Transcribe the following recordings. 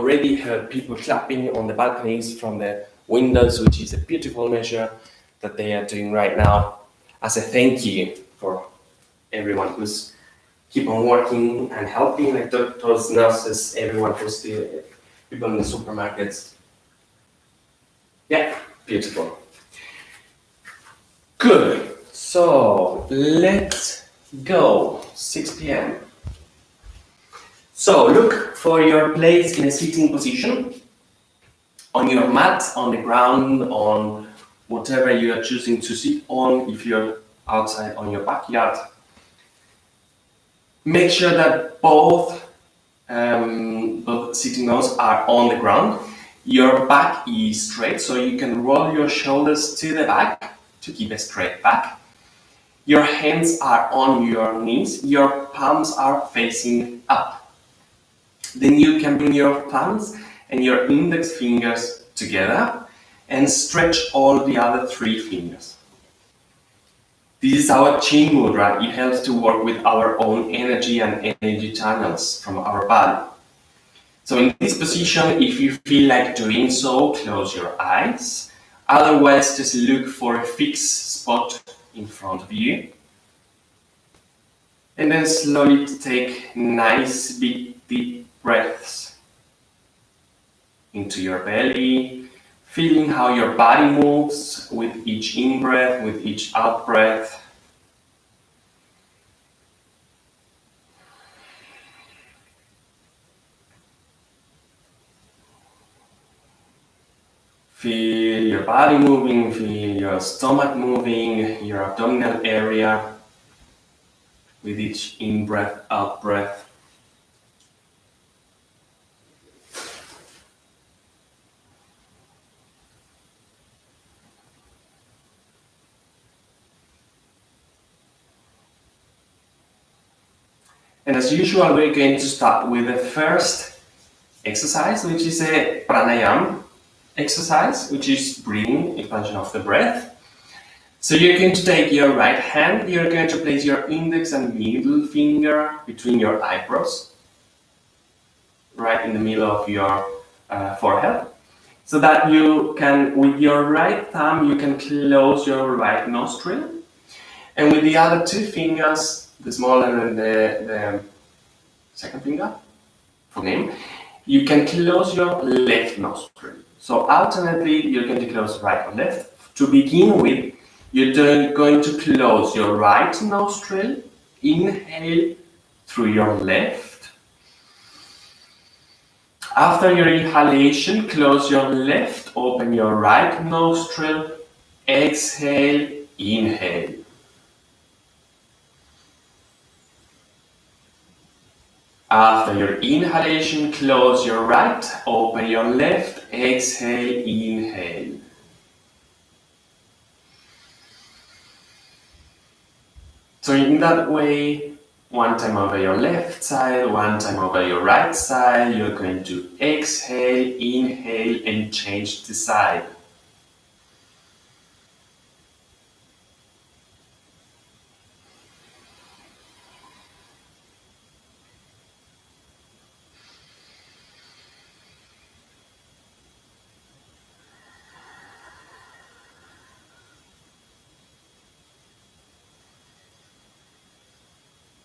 already heard people clapping on the balconies from the windows, which is a beautiful measure that they are doing right now as a thank you for everyone who's keep on working and helping, like doctors, nurses, everyone who's the people in the supermarkets. Yeah, beautiful. Good. So let's go. 6 p.m. So look for your place in a sitting position, on your mat, on the ground, on whatever you are choosing to sit on. If you're outside on your backyard, make sure that both sitting bones are on the ground. Your back is straight, so you can roll your shoulders to the back to keep a straight back. Your hands are on your knees, your palms are facing up. Then you can bring your thumbs and your index fingers together and stretch all the other 3 fingers. This is our chi mudra. It helps to work with our own energy and energy channels from our body. So in this position, if you feel like doing so, close your eyes. Otherwise, just look for a fixed spot in front of you. And then slowly take nice big deep breaths into your belly, feeling how your body moves with each in-breath, with each out-breath. Feel your body moving, feel your stomach moving, your abdominal area with each in-breath, out-breath. And as usual, we're going to start with the first exercise, which is a Pranayama Exercise, which is breathing, expansion of the breath. So you're going to take your right hand, you're going to place your index and middle finger between your eyebrows, right in the middle of your forehead, so that you can, with your right thumb, you can close your right nostril, and with the other 2 fingers, the smaller and the second finger, for name, you can close your left nostril. So alternately, you're going to close right or left. To begin with, you're going to close your right nostril, inhale through your left. After your inhalation, close your left, open your right nostril, exhale, inhale. After your inhalation, close your right, open your left, exhale, inhale. So in that way, 1 time over your left side, 1 time over your right side, you're going to exhale, inhale, and change the side.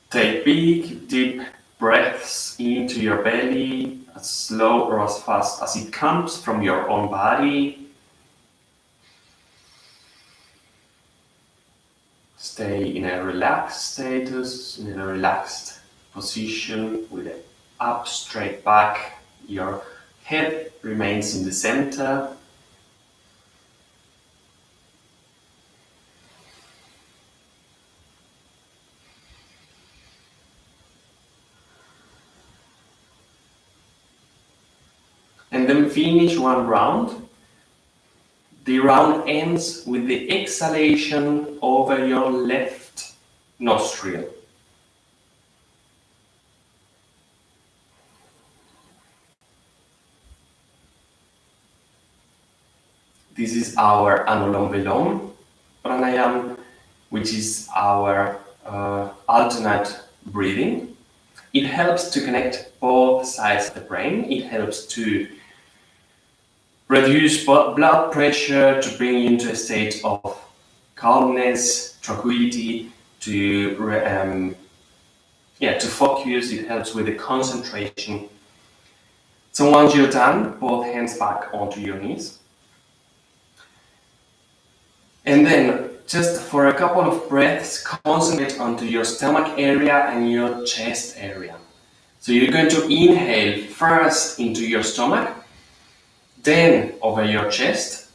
Take big, deep breaths into your belly, as slow or as fast as it comes from your own body. Stay in a relaxed status, in a relaxed position with an up, straight back. Your head remains in the center. And then finish 1 round. The round ends with the exhalation over your left nostril. This is our Anulom Vilom Pranayama, which is our alternate breathing. It helps to connect both sides of the brain. It helps to reduce blood pressure, to bring you into a state of calmness, tranquility, to focus. It helps with the concentration. So once you're done, both hands back onto your knees. And then, just for a couple of breaths, concentrate onto your stomach area and your chest area. So you're going to inhale first into your stomach, then over your chest,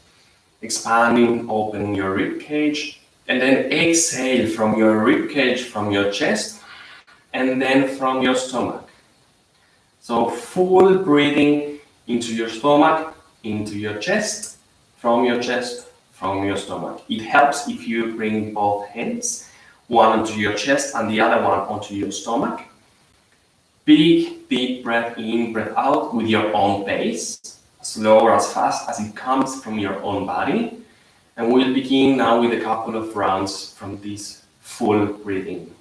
expanding, opening your rib cage, and then exhale from your rib cage, from your chest, and then from your stomach. So full breathing into your stomach, into your chest, from your chest, from your stomach. It helps if you bring both hands, one onto your chest and the other one onto your stomach. Big, deep breath in, breath out with your own pace, slow or as fast as it comes from your own body. And we'll begin now with a couple of rounds from this full breathing.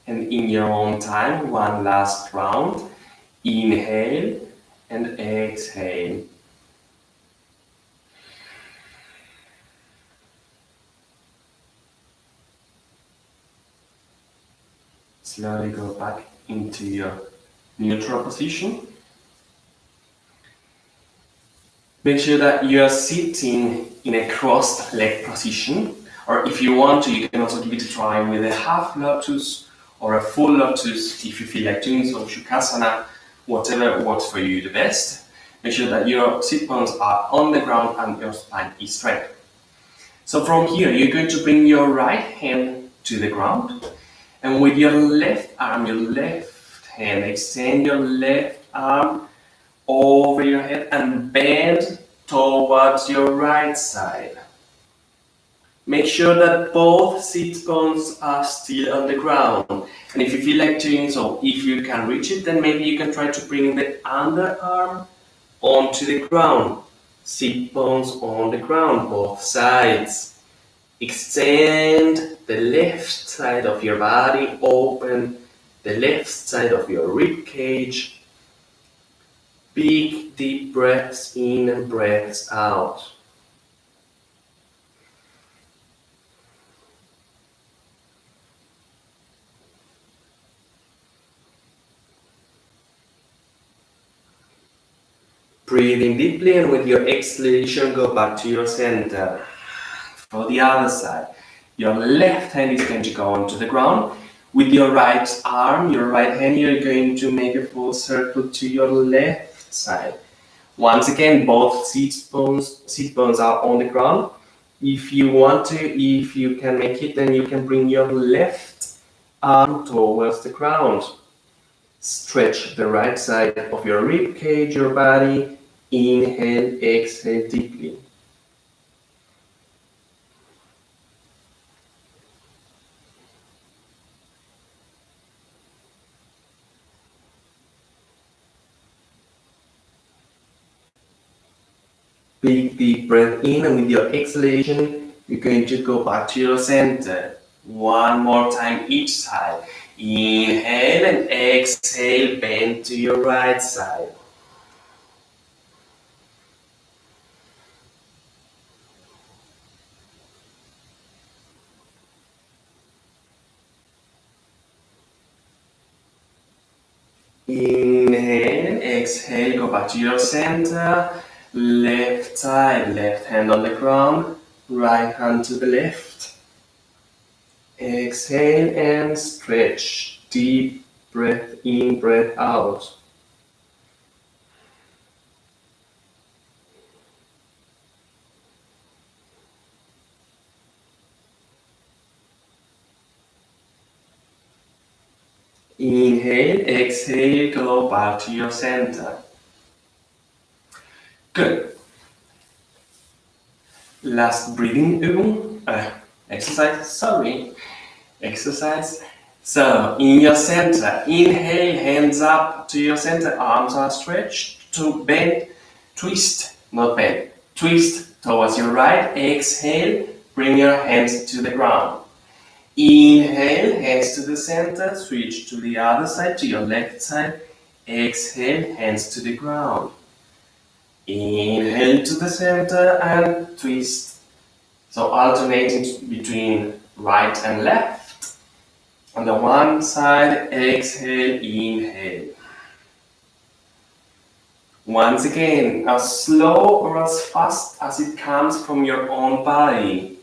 And in your own time, one last round. Inhale and exhale. Slowly go back into your neutral position. Make sure that you are sitting in a crossed leg position, or if you want to, you can also give it a try with a half lotus or a full lotus if you feel like doing so, Shukrasana, whatever works for you the best. Make sure that your sit bones are on the ground and your spine is straight. So from here, you're going to bring your right hand to the ground, and with your left arm, your left hand, extend your left arm over your head and bend towards your right side. Make sure that both sit bones are still on the ground. And if you feel like doing so, if you can reach it, then maybe you can try to bring the underarm onto the ground. Sit bones on the ground, both sides. Extend the left side of your body, open the left side of your rib cage. Big, deep breaths in and breaths out. Breathing deeply, and with your exhalation, go back to your center. For the other side, your left hand is going to go onto the ground. With your right arm, your right hand, you're going to make a full circle to your left side. Once again, both sit bones are on the ground. If you want to, if you can make it, then you can bring your left arm towards the ground. Stretch the right side of your rib cage, your body. Inhale, exhale deeply. Big deep breath in, and with your exhalation, you're going to go back to your center. One more time each side. Inhale and exhale, bend to your right side. Inhale, exhale, go back to your center. Left side, left hand on the ground, right hand to the left. Exhale and stretch. Deep breath in, breath out. Inhale, exhale, go back to your center. Good. Last breathing exercise. So, in your center, inhale, hands up to your center, arms are stretched, to bend, twist, not bend, twist towards your right, exhale, bring your hands to the ground. Inhale, hands to the center, switch to the other side, to your left side, exhale, hands to the ground. Inhale to the center and twist. So alternating between right and left. On the one side, exhale, inhale. Once again, as slow or as fast as it comes from your own body.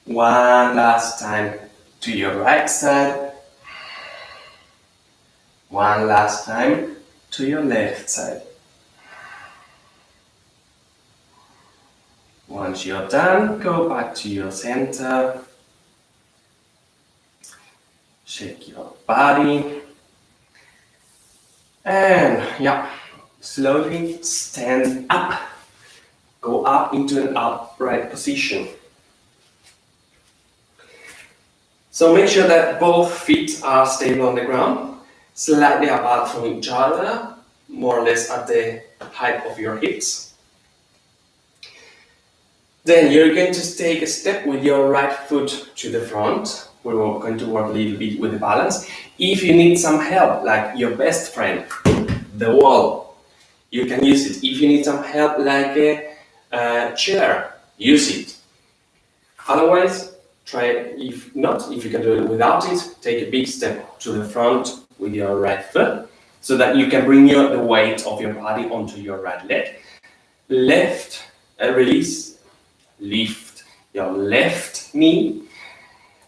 One last time to your right side. One last time to your left side. Once you're done, go back to your center. Shake your body. And slowly stand up. Go up into an upright position. So make sure that both feet are stable on the ground, slightly apart from each other, more or less at the height of your hips. Then you're going to take a step with your right foot to the front. We're going to work a little bit with the balance. If you need some help, like your best friend, the wall, you can use it. If you need some help, like a chair, use it. Otherwise, try it. If not, if you can do it without it, take a big step to the front with your right foot so that you can bring the weight of your body onto your right leg. Left, release, lift your left knee,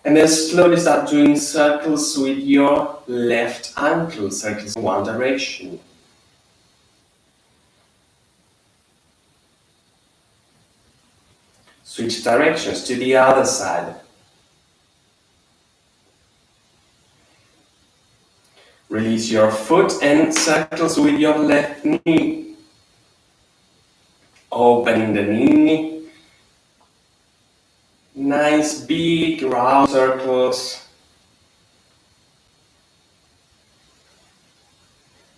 and then slowly start doing circles with your left ankle, circles in one direction. Switch directions to the other side. Release your foot and circles with your left knee. Opening the knee. Nice big round circles.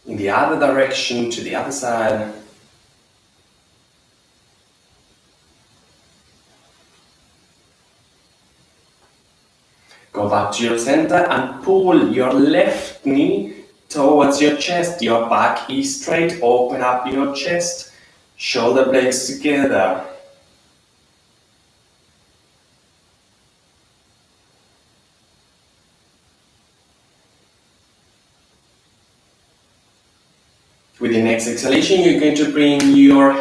In the other direction, to the other side. Go back to your center and pull your left knee towards your chest. Your back is straight. Open up your chest. Shoulder blades together. With the next exhalation, you're going to bring your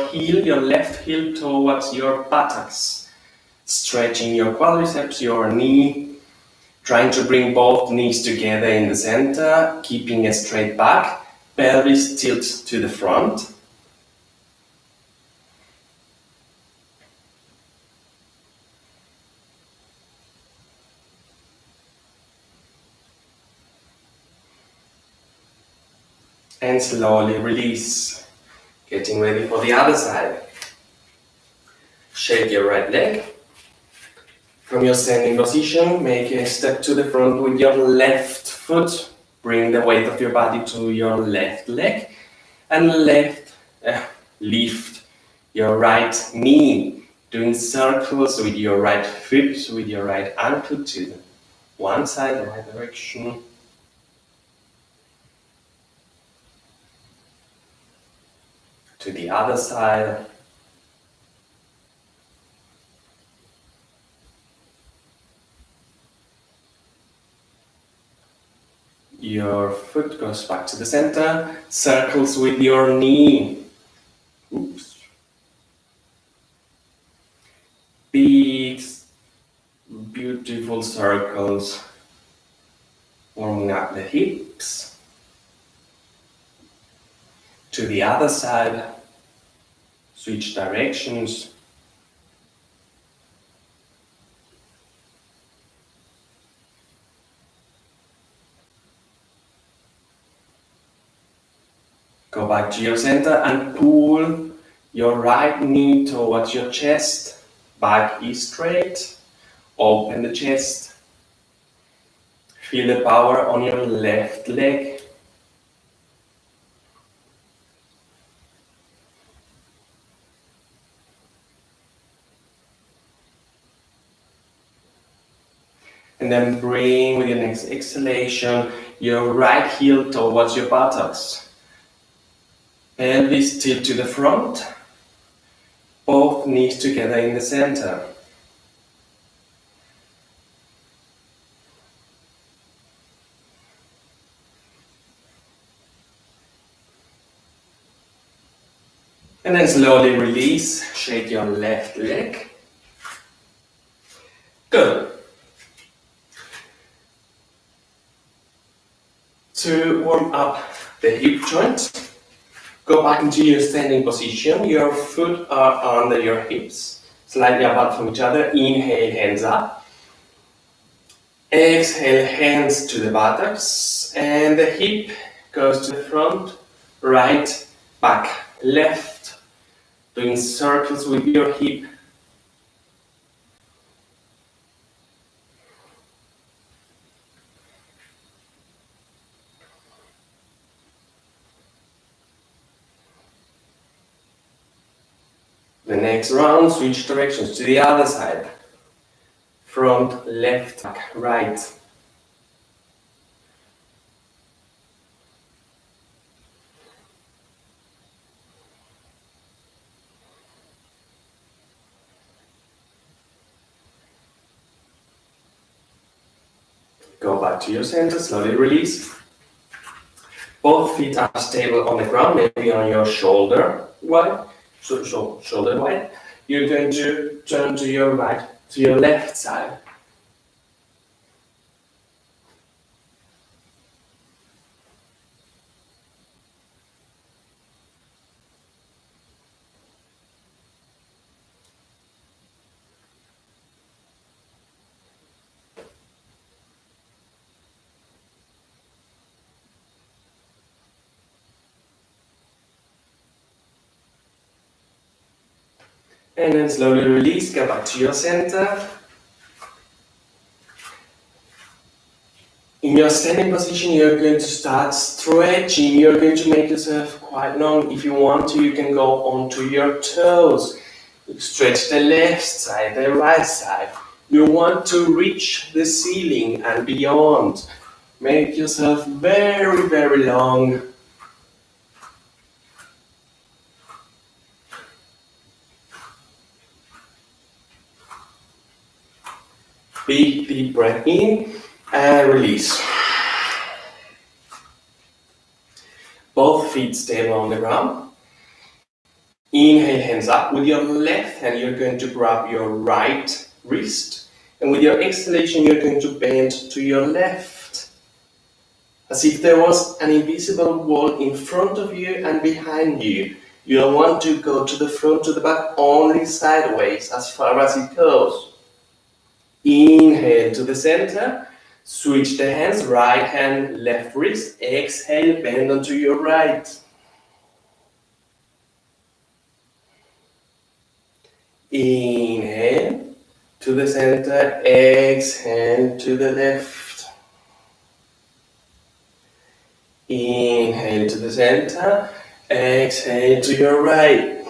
left heel towards your buttocks. Stretching your quadriceps, your knee. Trying to bring both knees together in the center, keeping a straight back. Pelvis tilts to the front. And slowly release. Getting ready for the other side. Shake your right leg. From your standing position, make a step to the front with your left foot. Bring the weight of your body to your left leg. And lift your right knee. Doing circles with your right foot, with your right ankle to one side, the right direction. to the other side. Your foot goes back to the center, circles with your knee. Oops. Big, beautiful circles, warming up the hips. To the other side, switch directions. Go back to your center and pull your right knee towards your chest. Back is straight. Open the chest. Feel the power on your left leg. And then bring, with your next exhalation, your right heel towards your buttocks. Pelvis tilt to the front. Both knees together in the center. And then slowly release, shake your left leg. Good. To warm up the hip joint, go back into your standing position. Your feet are under your hips, slightly apart from each other. Inhale, hands up. Exhale, hands to the buttocks. And the hip goes to the front, right, back, left. Doing circles with your hip. The next round, switch directions to the other side. Front, left, back, right. Go back to your center, slowly release. Both feet are stable on the ground, maybe on your shoulder wide. Shoulder wide. You're going to turn to your right, to your left side. And then slowly release, go back to your center. In your standing position, you're going to start stretching. You're going to make yourself quite long. If you want to, you can go onto your toes. Stretch the left side, the right side. You want to reach the ceiling and beyond. Make yourself very, very long. Big, deep breath in and release. Both feet stable on the ground. Inhale, hands up. With your left hand, you're going to grab your right wrist. And with your exhalation, you're going to bend to your left. As if there was an invisible wall in front of you and behind you. You don't want to go to the front, to the back, only sideways as far as it goes. Inhale to the center, switch the hands, right hand, left wrist, exhale, bend onto your right. Inhale to the center, exhale to the left. Inhale to the center, exhale to your right.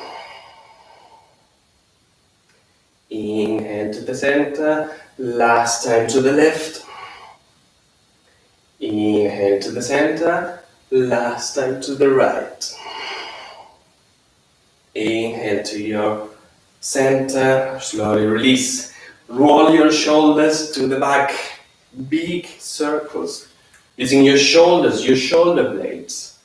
Inhale to the center, last time to the left. Inhale to the center, last time to the right. Inhale to your center, slowly release. Roll your shoulders to the back, big circles, using your shoulders, your shoulder blades.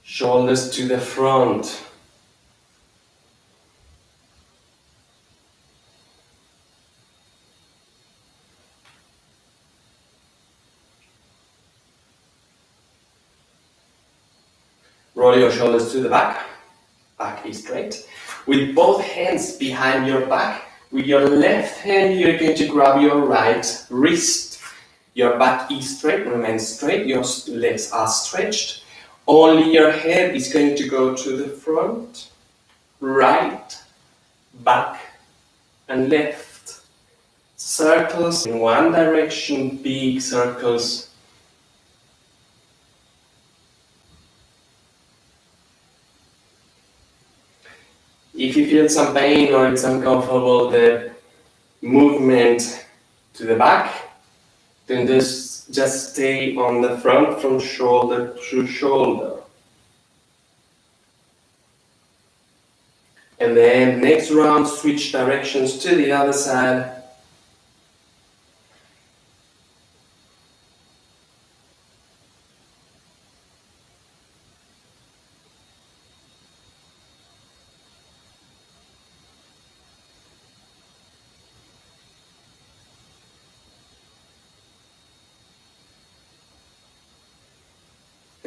Shoulders to the front. Roll your shoulders to the back. Back is straight. With both hands behind your back, with your left hand you're going to grab your right wrist. Your back is straight, remains straight, your legs are stretched. Only your head is going to go to the front, right, back, and left. Circles in one direction, big circles. If you feel some pain or it's uncomfortable, the movement to the back, then just stay on the front from shoulder to shoulder. And then next round, switch directions to the other side.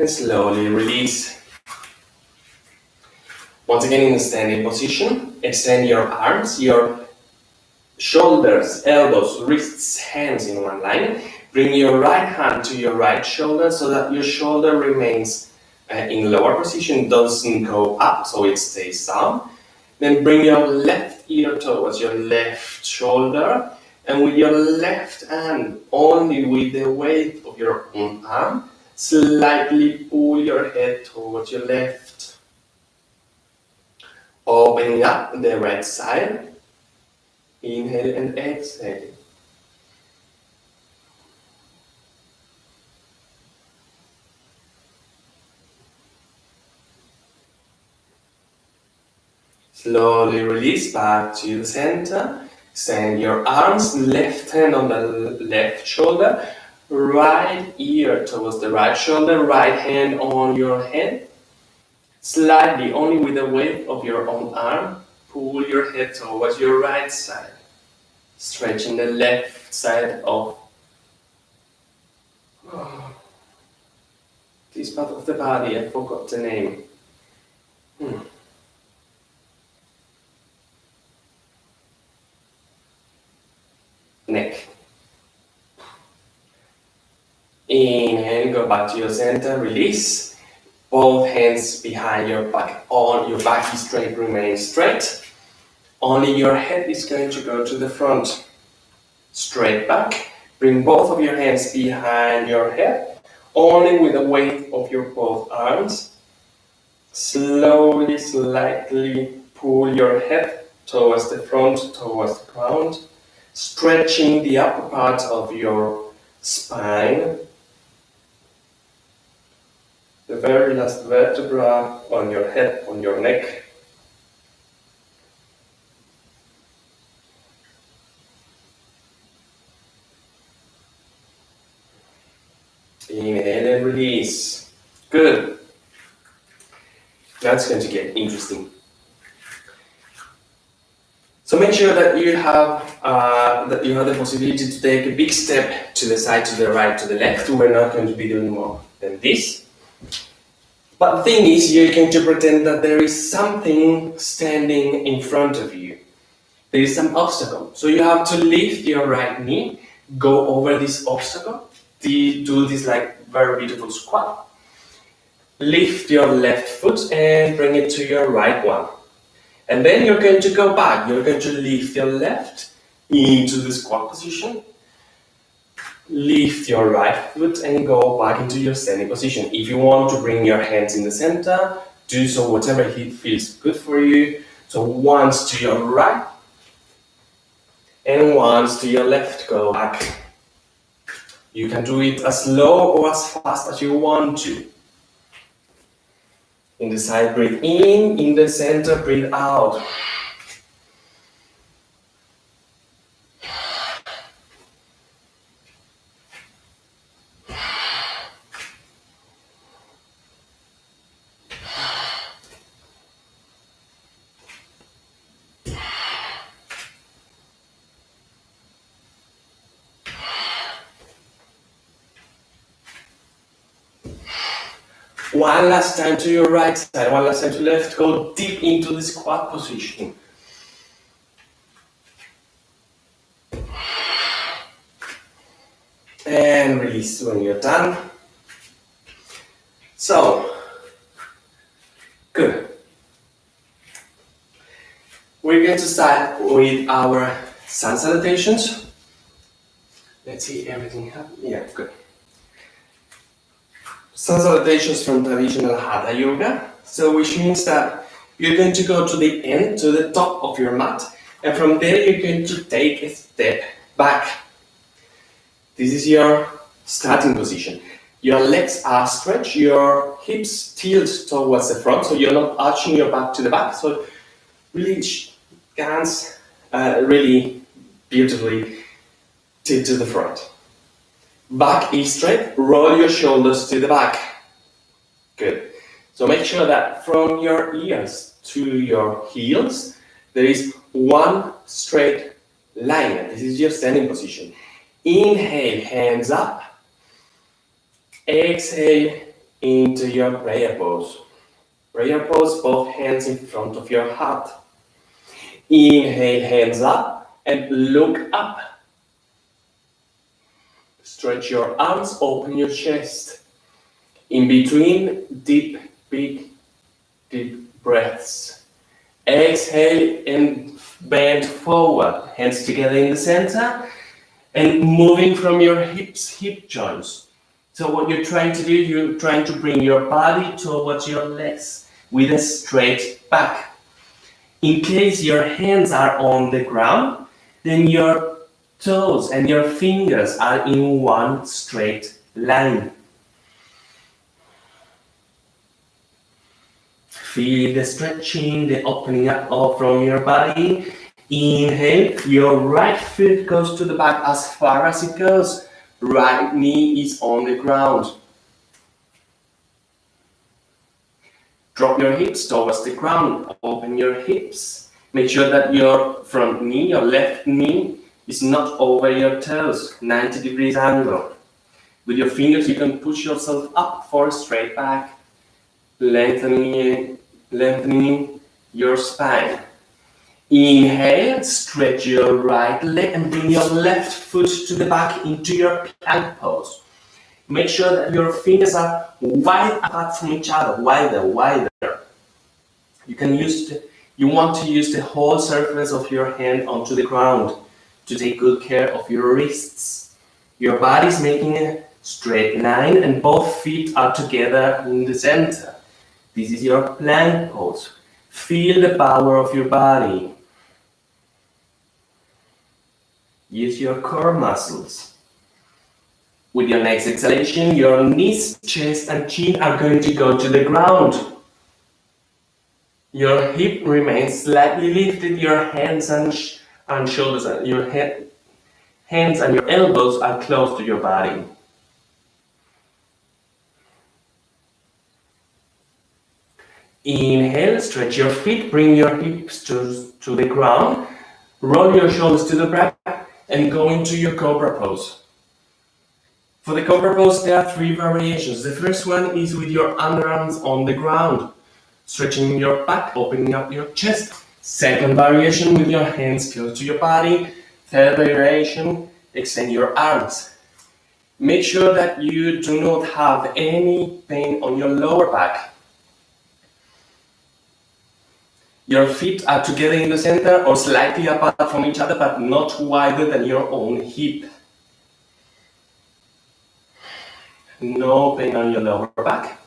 And slowly release. Once again in the standing position, extend your arms, your shoulders, elbows, wrists, hands in one line. Bring your right hand to your right shoulder so that your shoulder remains in lower position, doesn't go up, so it stays down. Then bring your left ear towards your left shoulder, and with your left hand, only with the weight of your own arm, slightly pull your head towards your left. Opening up the right side. Inhale and exhale. Slowly release back to the center. Send your arms, left hand on the left shoulder, right ear towards the right shoulder, right hand on your head. Slightly, only with the weight of your own arm, pull your head towards your right side. Stretching the left side of this part of the body, I forgot the name. Neck. Inhale, go back to your center, release. Both hands behind your back. All your back is straight, remain straight. Only your head is going to go to the front. Straight back. Bring both of your hands behind your head. Only with the weight of your both arms. Slowly, slightly pull your head towards the front, towards the ground. Stretching the upper part of your spine. The very last vertebra on your head, on your neck. Inhale and release. Good. Now it's going to get interesting. So make sure that you have the possibility to take a big step to the side, to the right, to the left. We're not going to be doing more than this. But the thing is, you're going to pretend that there is something standing in front of you. There is some obstacle. So you have to lift your right knee, go over this obstacle, do this like very beautiful squat. Lift your left foot and bring it to your right one. And then you're going to go back. You're going to lift your left into the squat position. Lift your right foot and go back into your standing position. If you want to bring your hands in the center, do so, whatever feels good for you. So once to your right and once to your left, go back. You can do it as slow or as fast as you want to. In the side, breathe in the center, breathe out. One last time to your right side, one last time to left. Go deep into the squat position. And release when you're done. So, good. We're going to start with our sun salutations. Let's see everything happen. Yeah, good. Sun salutations from traditional Hatha Yoga. So which means that you're going to go to the end, to the top of your mat, and from there you're going to take a step back. This is your starting position. Your legs are stretched, your hips tilt towards the front, so you're not arching your back to the back. So really dance really beautifully to the front. Back is straight, roll your shoulders to the back. Good. So make sure that from your ears to your heels, there is one straight line. This is your standing position. Inhale, hands up. Exhale into your prayer pose. Prayer pose, both hands in front of your heart. Inhale, hands up and look up. Stretch your arms, open your chest. In between, deep breaths. Exhale and bend forward. Hands together in the center and moving from your hips, hip joints. So what you're trying to do, you're trying to bring your body towards your legs with a straight back. In case your hands are on the ground, then your toes and your fingers are in one straight line. Feel the stretching, the opening up from your body. Inhale, your right foot goes to the back as far as it goes. Right knee is on the ground. Drop your hips towards the ground. Open your hips. Make sure that your front knee, your left knee, is not over your toes, 90 degrees angle. With your fingers, you can push yourself up for a straight back, lengthening your spine. Inhale, stretch your right leg and bring your left foot to the back into your plank pose. Make sure that your fingers are wide apart from each other, wider. You want to use the whole surface of your hand onto the ground to take good care of your wrists. Your body is making a straight line and both feet are together in the center. This is your plank pose. Feel the power of your body. Use your core muscles. With your next exhalation, your knees, chest and chin are going to go to the ground. Your hip remains slightly lifted, your hands and shoulders, your hands and your elbows are close to your body. Inhale, stretch your feet, bring your hips to the ground, roll your shoulders to the back and go into your Cobra Pose. For the Cobra Pose, there are 3 variations. The first one is with your underarms on the ground, stretching your back, opening up your chest. Second variation with your hands close to your body. Third variation, extend your arms. Make sure that you do not have any pain on your lower back. Your feet are together in the center or slightly apart from each other, but not wider than your own hip. No pain on your lower back.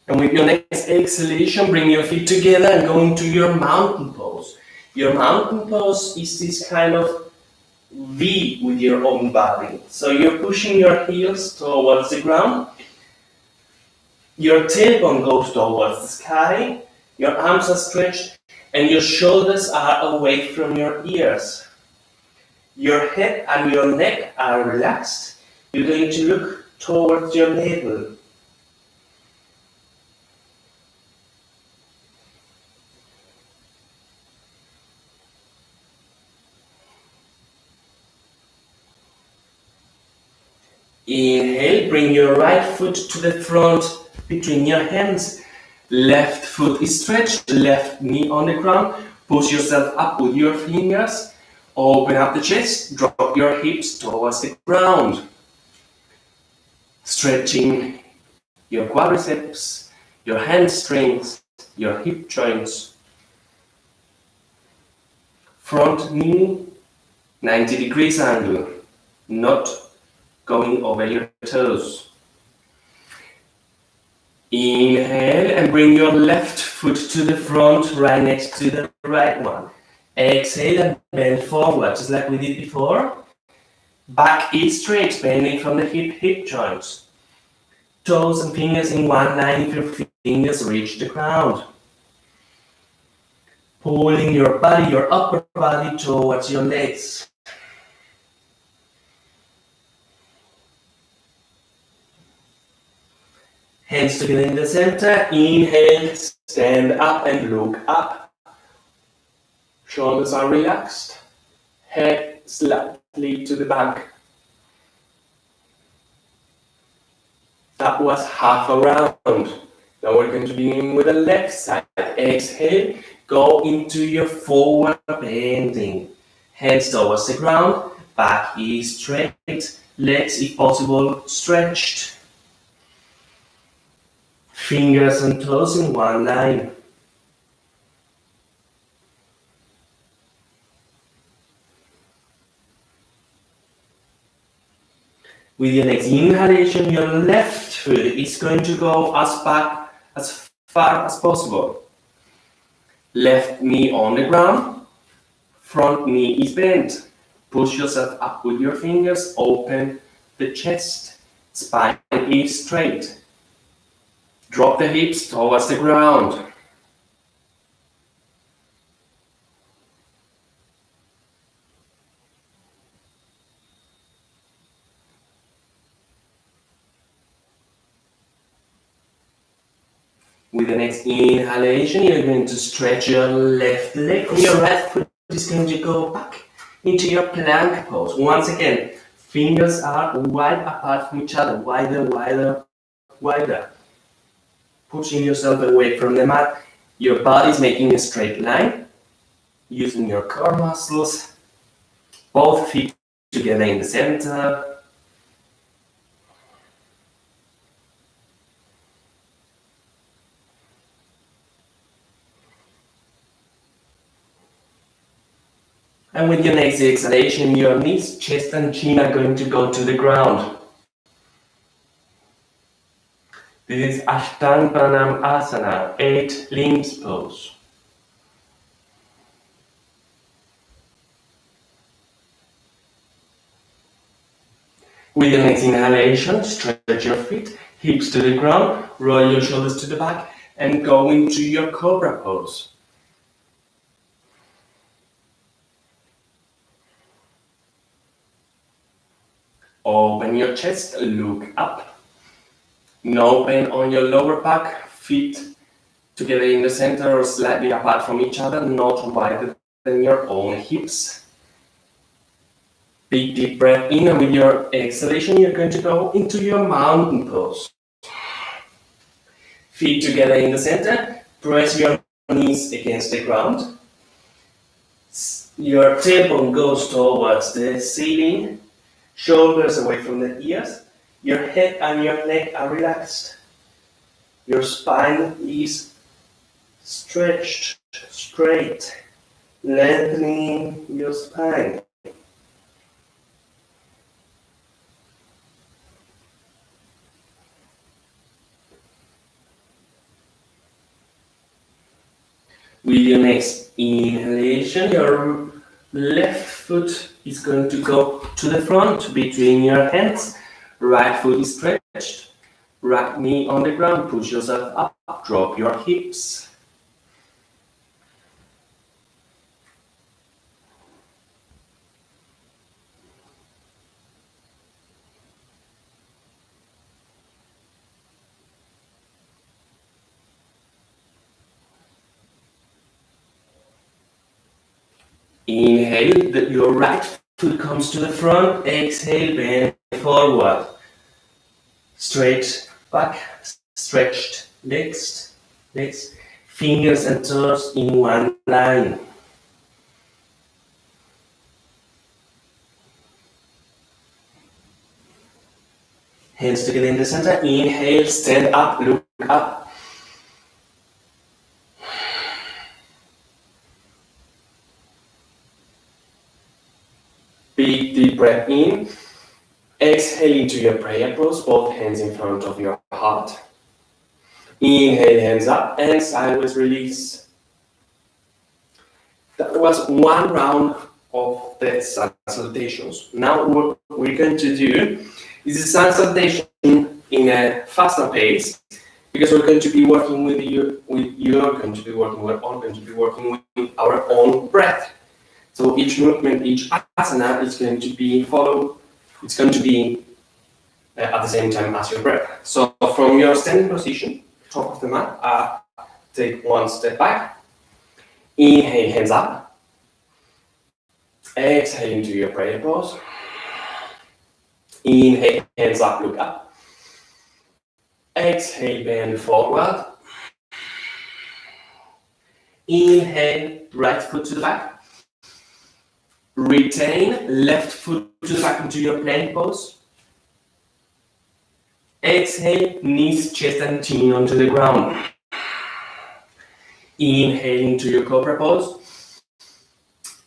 And with your next exhalation, bring your feet together and go into your mountain pose. Your mountain pose is this kind of V with your own body. So you're pushing your heels towards the ground. Your tailbone goes towards the sky. Your arms are stretched and your shoulders are away from your ears. Your head and your neck are relaxed. You're going to look towards your navel. Inhale, bring your right foot to the front between your hands. Left foot is stretched, left knee on the ground. Push yourself up with your fingers. Open up the chest, drop your hips towards the ground. Stretching your quadriceps, your hamstrings, your hip joints. Front knee, 90 degrees angle, not going over your toes. Inhale and bring your left foot to the front, right next to the right one. Exhale and bend forward, just like we did before. Back is straight, bending from the hip joints. Toes and fingers in one line if your fingers reach the ground. Pulling your body, your upper body towards your legs. Hands together in the center. Inhale, stand up and look up. Shoulders are relaxed. Head slightly to the back. That was half a round. Now we're going to begin with the left side. Exhale, go into your forward bending. Hands towards the ground, back is straight, legs if possible stretched. Fingers and toes in one line. With your next inhalation, your left foot is going to go as far as possible. Left knee on the ground, front knee is bent. Push yourself up with your fingers, open the chest, spine is straight. Drop the hips towards the ground. With the next inhalation, you're going to stretch your left leg and your right foot is going to go back into your plank pose. Once again, fingers are wide apart from each other, wider, wider, wider. Pushing yourself away from the mat. Your body is making a straight line, using your core muscles. Both feet together in the center. And with your next exhalation, your knees, chest and chin are going to go to the ground. This is Pranayama 8 limbs pose. With your next inhalation, stretch your feet, hips to the ground, roll your shoulders to the back and go into your Cobra Pose. Open your chest, look up. No pain on your lower back, feet together in the center or slightly apart from each other, not wider than your own hips. Big deep breath in, and with your exhalation you're going to go into your mountain pose. Feet together in the center, press your knees against the ground. Your tailbone goes towards the ceiling, shoulders away from the ears. Your head and your neck are relaxed. Your spine is stretched straight, lengthening your spine. With your next inhalation, your left foot is going to go to the front between your hands. Right foot is stretched. Right knee on the ground. Push yourself up. Drop your hips. Inhale, your right foot comes to the front. Exhale, bend forward. Straight back, stretched legs. Fingers and toes in one line. Hands together in the center. Inhale, stand up, look up. Big deep breath in. Exhale into your prayer pose, both hands in front of your heart. Inhale, hands up and sideways release. That was one round of the sun salutations. Now what we're going to do is a sun salutation in a faster pace, because we're going to be working with we're all going to be working with our own breath. So each movement, each asana is going to be at the same time as your breath. So from your standing position, top of the mat, take one step back. Inhale, hands up. Exhale into your prayer pose. Inhale, hands up, look up. Exhale, bend forward. Inhale, right foot to the back. Retain, left foot to the back into your plank pose. Exhale, knees, chest and chin onto the ground. Inhale into your Cobra Pose.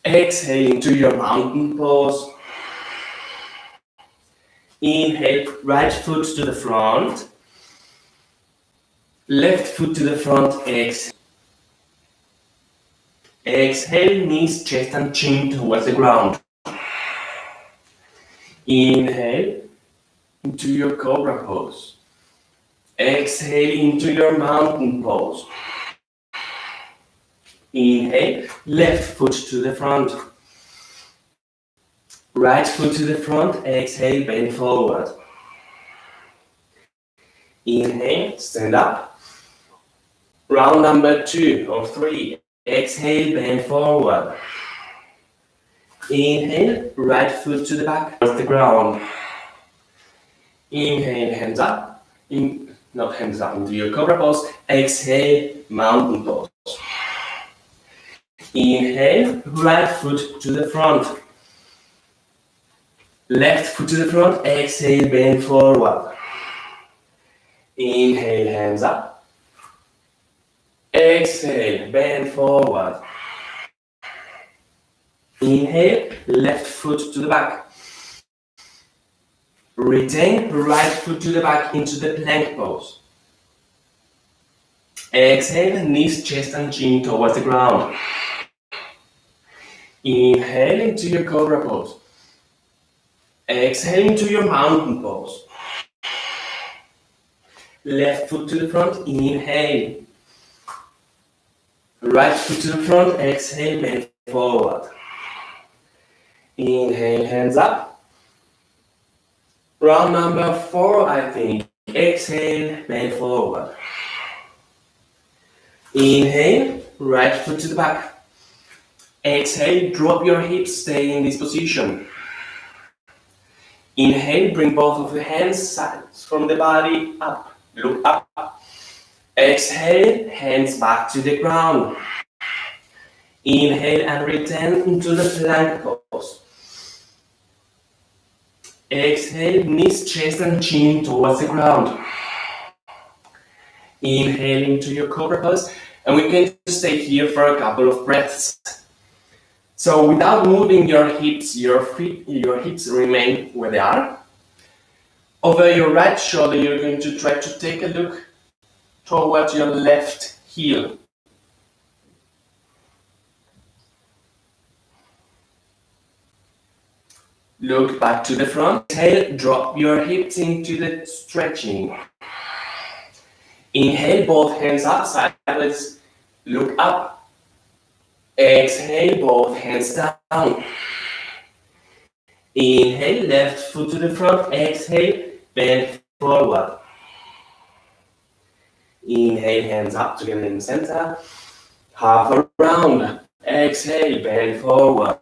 Exhale into your mountain pose. Inhale, right foot to the front. Left foot to the front, exhale. Exhale, knees, chest and chin towards the ground. Inhale into your Cobra Pose. Exhale into your mountain pose. Inhale, left foot to the front. Right foot to the front, exhale, bend forward. Inhale, stand up. Round number 2 of 3. Exhale, bend forward. Inhale, right foot to the back, towards the ground. Inhale, hands up. Not hands up, into your Cobra Pose. Exhale, mountain pose. Inhale, right foot to the front. Left foot to the front, exhale, bend forward. Inhale, hands up. Exhale, bend forward. Inhale, left foot to the back. Retain, right foot to the back into the plank pose. Exhale, knees, chest and chin towards the ground. Inhale into your Cobra Pose. Exhale into your mountain pose. Left foot to the front, inhale. Right foot to the front, exhale, bend forward. Inhale, hands up. Round number 4, I think. Exhale, bend forward. Inhale, right foot to the back. Exhale, drop your hips, stay in this position. Inhale, bring both of the hands sides from the body up. Look up. Exhale, hands back to the ground. Inhale and return into the plank pose. Exhale, knees, chest and chin towards the ground. Inhale into your Cobra Pose, and we can stay here for a couple of breaths. So without moving your hips, your hips remain where they are. Over your right shoulder, you're going to try to take a look towards your left heel. Look back to the front. Exhale, drop your hips into the stretching. Inhale, both hands up, sideways, look up. Exhale, both hands down. Inhale, left foot to the front. Exhale, bend forward. Inhale, hands up together in the center. Half around. Exhale, bend forward.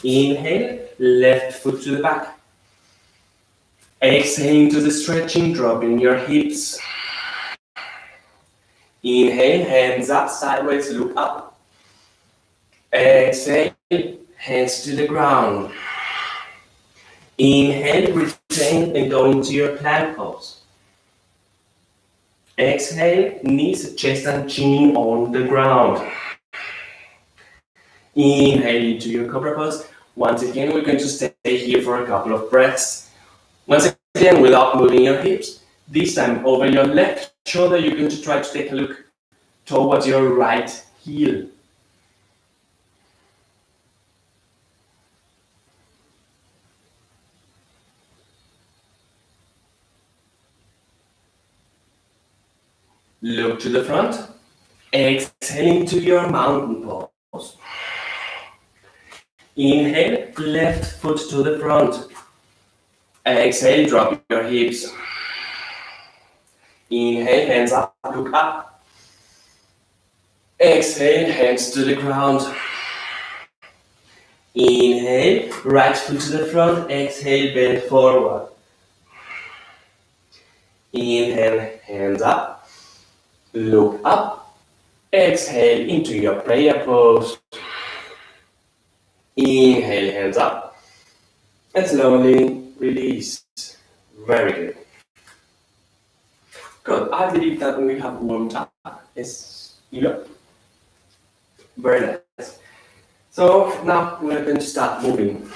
Inhale, left foot to the back. Exhale into the stretching, dropping your hips. Inhale, hands up, sideways, look up. Exhale, hands to the ground. Inhale, retain and go into your plank pose. Exhale, knees, chest and chin on the ground. Inhale into your Cobra Pose. Once again, we're going to stay here for a couple of breaths. Once again, without moving your hips. This time, over your left shoulder, you're going to try to take a look towards your right heel. Look to the front. Exhale into your mountain pose. Inhale, left foot to the front. Exhale, drop your hips. Inhale, hands up, look up. Exhale, hands to the ground. Inhale, right foot to the front. Exhale, bend forward. Inhale, hands up, look up. Exhale into your prayer pose. Inhale, hands up, and slowly release. Very good. Good. I believe that we have warmed up. Yes. Yep. Very nice. So now we're going to start moving.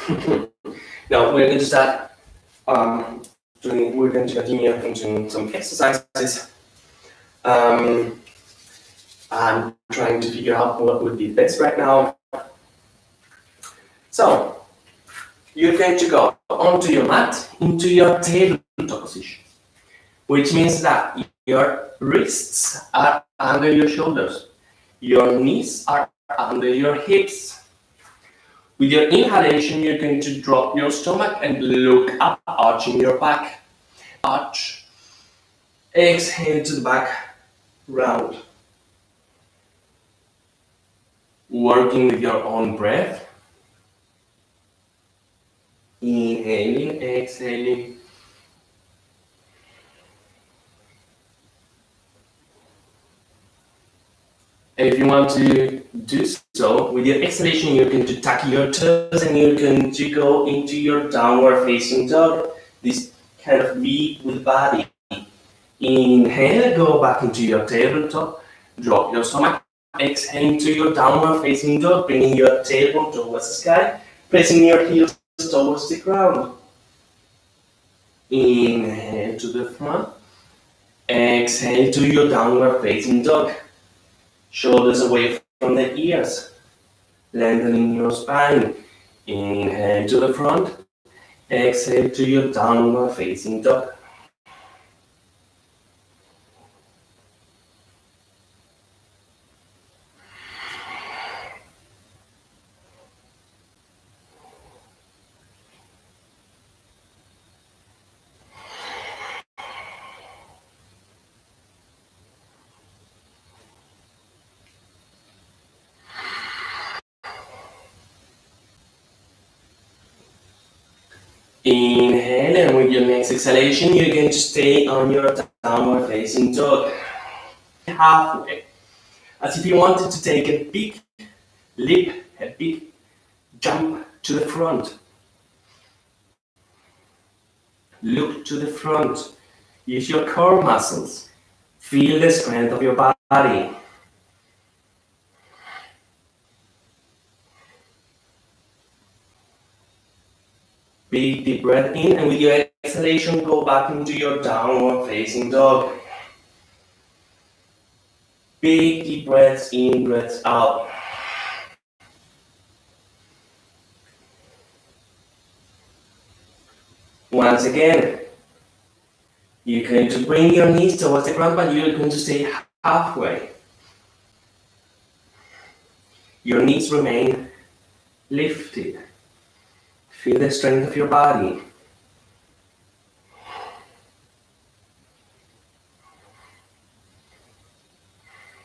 Now we're going to start we're going to continue doing some exercises. I'm trying to figure out what would be best right now. So you're going to go onto your mat into your tabletop position, which means that your wrists are under your shoulders, your knees are under your hips. With your inhalation, you're going to drop your stomach and look up, arching your back. Arch. Exhale to the back, round. Working with your own breath. Inhaling, exhaling. And if you want to do so, with your exhalation, you're going to tuck your toes and you're going to go into your downward facing dog. This kind of V with the body. Inhale, go back into your tabletop, drop your stomach. Exhale into your downward facing dog, bringing your tailbone towards the sky, pressing your heels towards the ground. Inhale to the front. Exhale to your downward facing dog. Shoulders away from the ears, lengthening your spine. Inhale to the front. Exhale to your downward facing dog. Inhale, and with your next exhalation, you're going to stay on your downward facing dog. Halfway. As if you wanted to take a big leap, a big jump to the front. Look to the front. Use your core muscles. Feel the strength of your body. Big deep breath in, and with your exhalation, go back into your downward facing dog. Big deep breaths in, breaths out. Once again, you're going to bring your knees towards the ground, but you're going to stay halfway. Your knees remain lifted. Feel the strength of your body.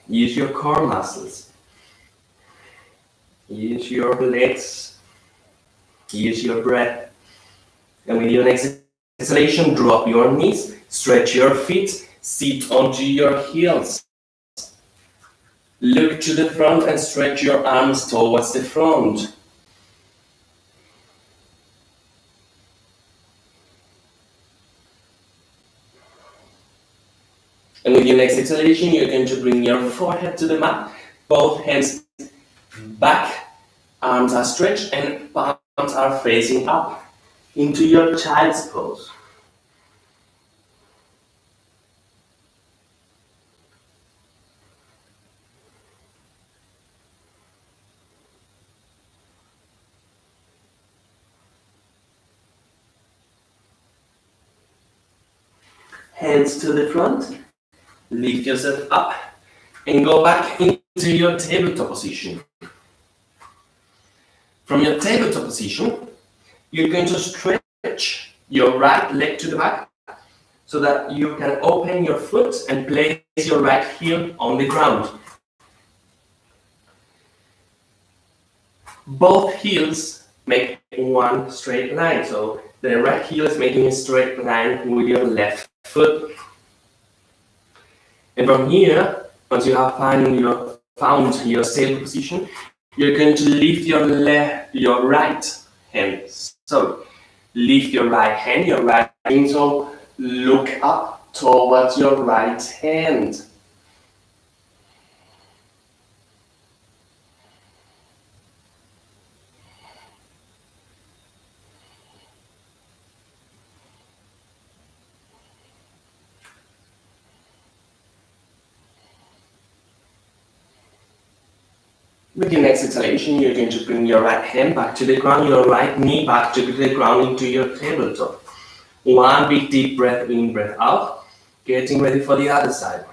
Use your core muscles. Use your legs. Use your breath. And with your next exhalation, drop your knees, stretch your feet, sit onto your heels. Look to the front and stretch your arms towards the front. And with your next exhalation, you're going to bring your forehead to the mat, both hands back, arms are stretched and palms are facing up into your child's pose. Hands to the front, lift yourself up and go back into your tabletop position. From your tabletop position, you're going to stretch your right leg to the back so that you can open your foot and place your right heel on the ground. Both heels make one straight line, so the right heel is making a straight line with your left foot. And from here, once you have found your stable position, you're going to lift your right hand. So lift your right hand, your right ankle, look up towards your right hand. With your next exhalation, you're going to bring your right hand back to the ground, your right knee back to the ground into your tabletop. One big deep breath in, breath out, getting ready for the other side.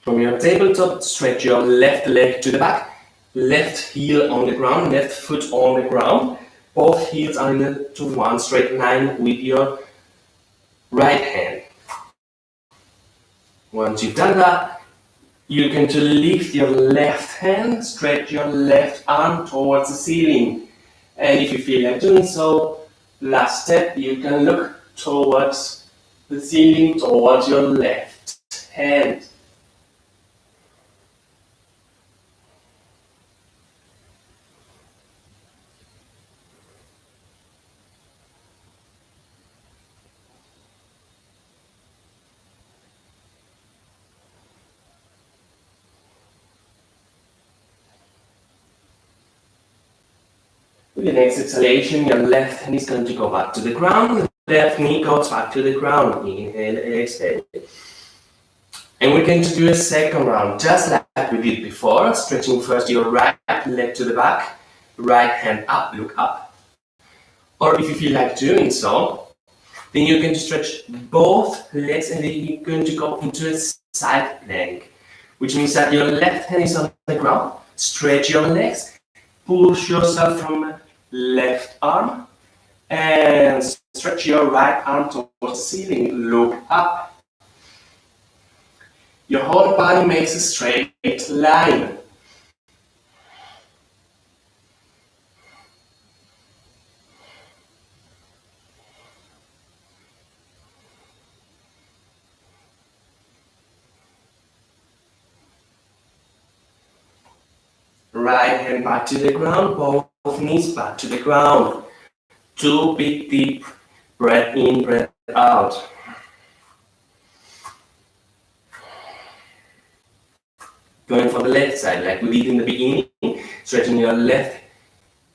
From your tabletop, stretch your left leg to the back, left heel on the ground, left foot on the ground. Both heels are into one straight line with your right hand. Once you've done that, you're going to lift your left hand, stretch your left arm towards the ceiling. And if you feel like doing so, last step, you can look towards the ceiling, towards your left hand. With your next exhalation, your left hand is going to go back to the ground, left knee goes back to the ground. Inhale, exhale. And we're going to do a second round, just like we did before, stretching first your right leg to the back, right hand up, look up. Or if you feel like doing so, then you're going to stretch both legs and then you're going to go into a side plank, which means that your left hand is on the ground, stretch your legs, push yourself from left arm and stretch your right arm towards the ceiling, look up. Your whole body makes a straight line. Right hand back to the ground, both knees back to the ground. 2 big deep breath in, breath out. Going for the left side, like we did in the beginning, stretching your left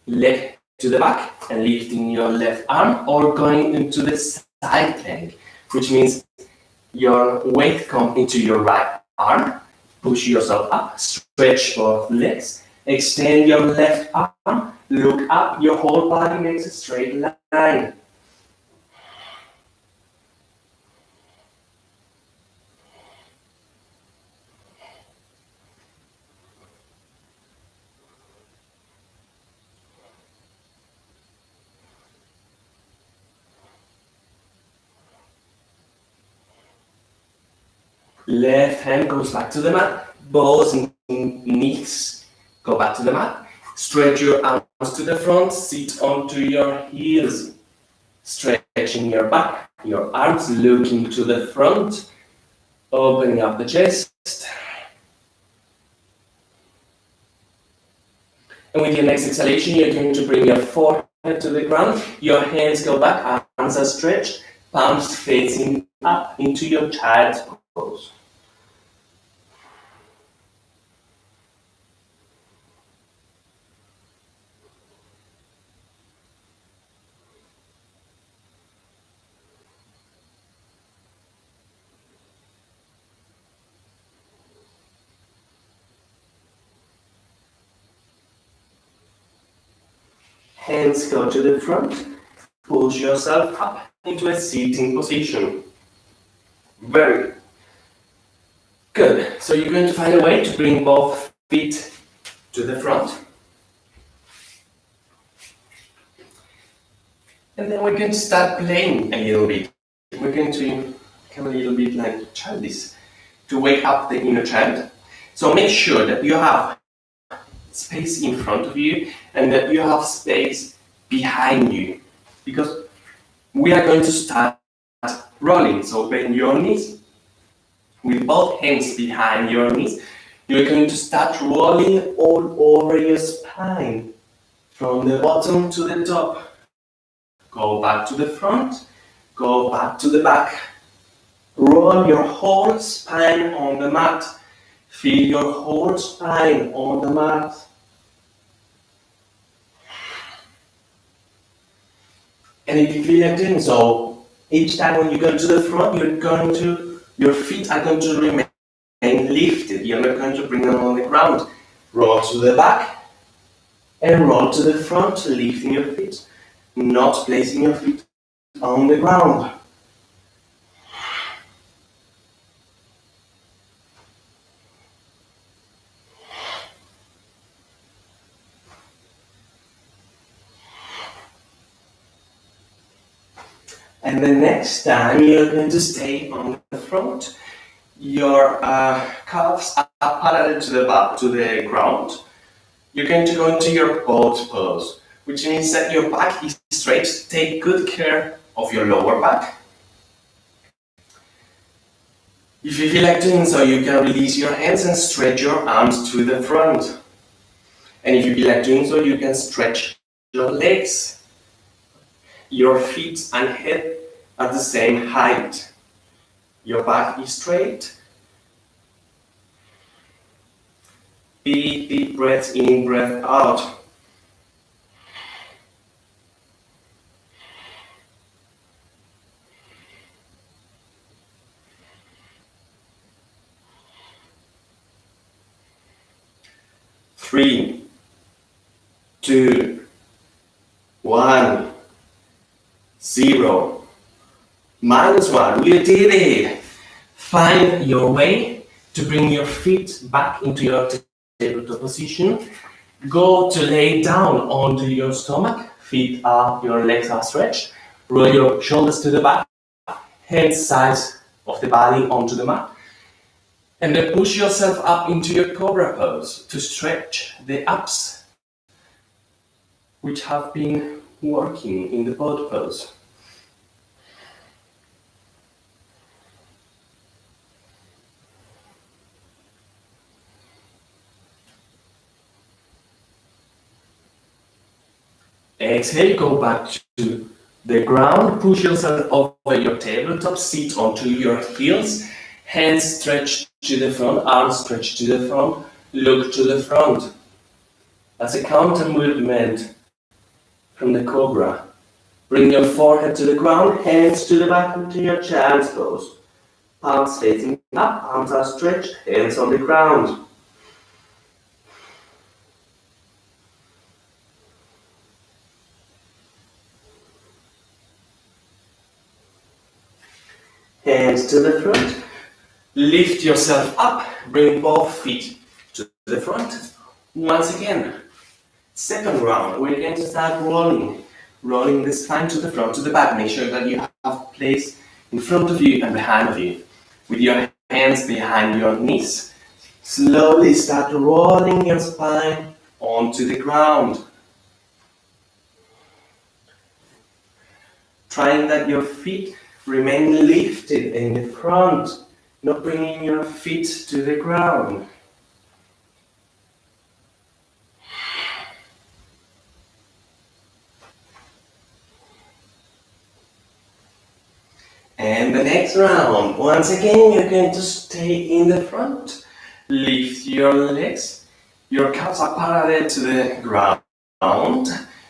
leg to the back and lifting your left arm, or going into the side plank, which means your weight comes into your right arm, push yourself up, stretch both legs, Extend your left arm, look up, your whole body makes a straight line. Left hand goes back to the mat, balls and knees go back to the mat. Stretch your arms to the front, sit onto your heels. Stretching your back, your arms looking to the front, opening up the chest. And with your next exhalation, you're going to bring your forehead to the ground, your hands go back, arms are stretched, palms facing up into your child's pose. Hands go to the front, push yourself up into a sitting position. Very good. So you're going to find a way to bring both feet to the front. And then we're going to start playing a little bit. We're going to become a little bit like childish, to wake up the inner child. So make sure that you have space in front of you and that you have space behind you, because we are going to start rolling. So bend your knees with both hands behind your knees. You're going to start rolling all over your spine from the bottom to the top. Go back to the front, go back to the back. Roll your whole spine on the mat. Feel your whole spine on the mat. And if you feel like doing so, each time when you go to the front, your feet are going to remain lifted. You're not going to bring them on the ground. Roll to the back and roll to the front, lifting your feet, not placing your feet on the ground. And the next time you're going to stay on the front. Your calves are parallel to the ground. You're going to go into your boat pose, which means that your back is straight. Take good care of your lower back. If you feel like doing so, you can release your hands and stretch your arms to the front. And if you feel like doing so, you can stretch your legs. Your feet and head are the same height. Your back is straight. Deep breath in, breath out. Three, two, one, zero. -1. We did it. Find your way to bring your feet back into your tabletop position. Go to lay down onto your stomach. Feet up, your legs are stretched. Roll your shoulders to the back. Hands sides of the body onto the mat. And then push yourself up into your Cobra Pose to stretch the abs, which have been working in the boat pose. Exhale, go back to the ground, push yourself over your tabletop, sit onto your heels, hands stretched to the front, arms stretched to the front, look to the front. As a counter movement from the Cobra. Bring your forehead to the ground, hands to the back into your child's pose. Palms facing up, arms are stretched, hands on the ground. Hands to the front. Lift yourself up. Bring both feet to the front. Once again, second round, we're going to start rolling. Rolling the spine to the front, to the back. Make sure that you have place in front of you and behind of you. With your hands behind your knees. Slowly start rolling your spine onto the ground. Trying that your feet remain lifted in the front, not bringing your feet to the ground. And the next round, once again, you're going to stay in the front. Lift your legs. Your calves are parallel to the ground.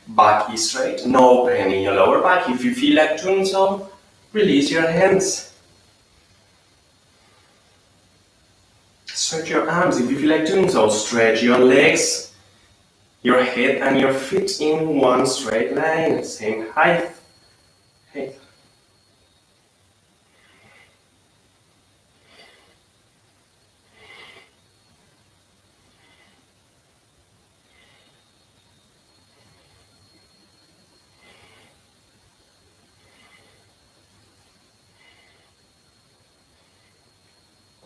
Back is straight. No pain in your lower back. If you feel like doing so, release your hands. Stretch your arms if you feel like doing so. Stretch your legs. Your head and your feet in one straight line. Same height.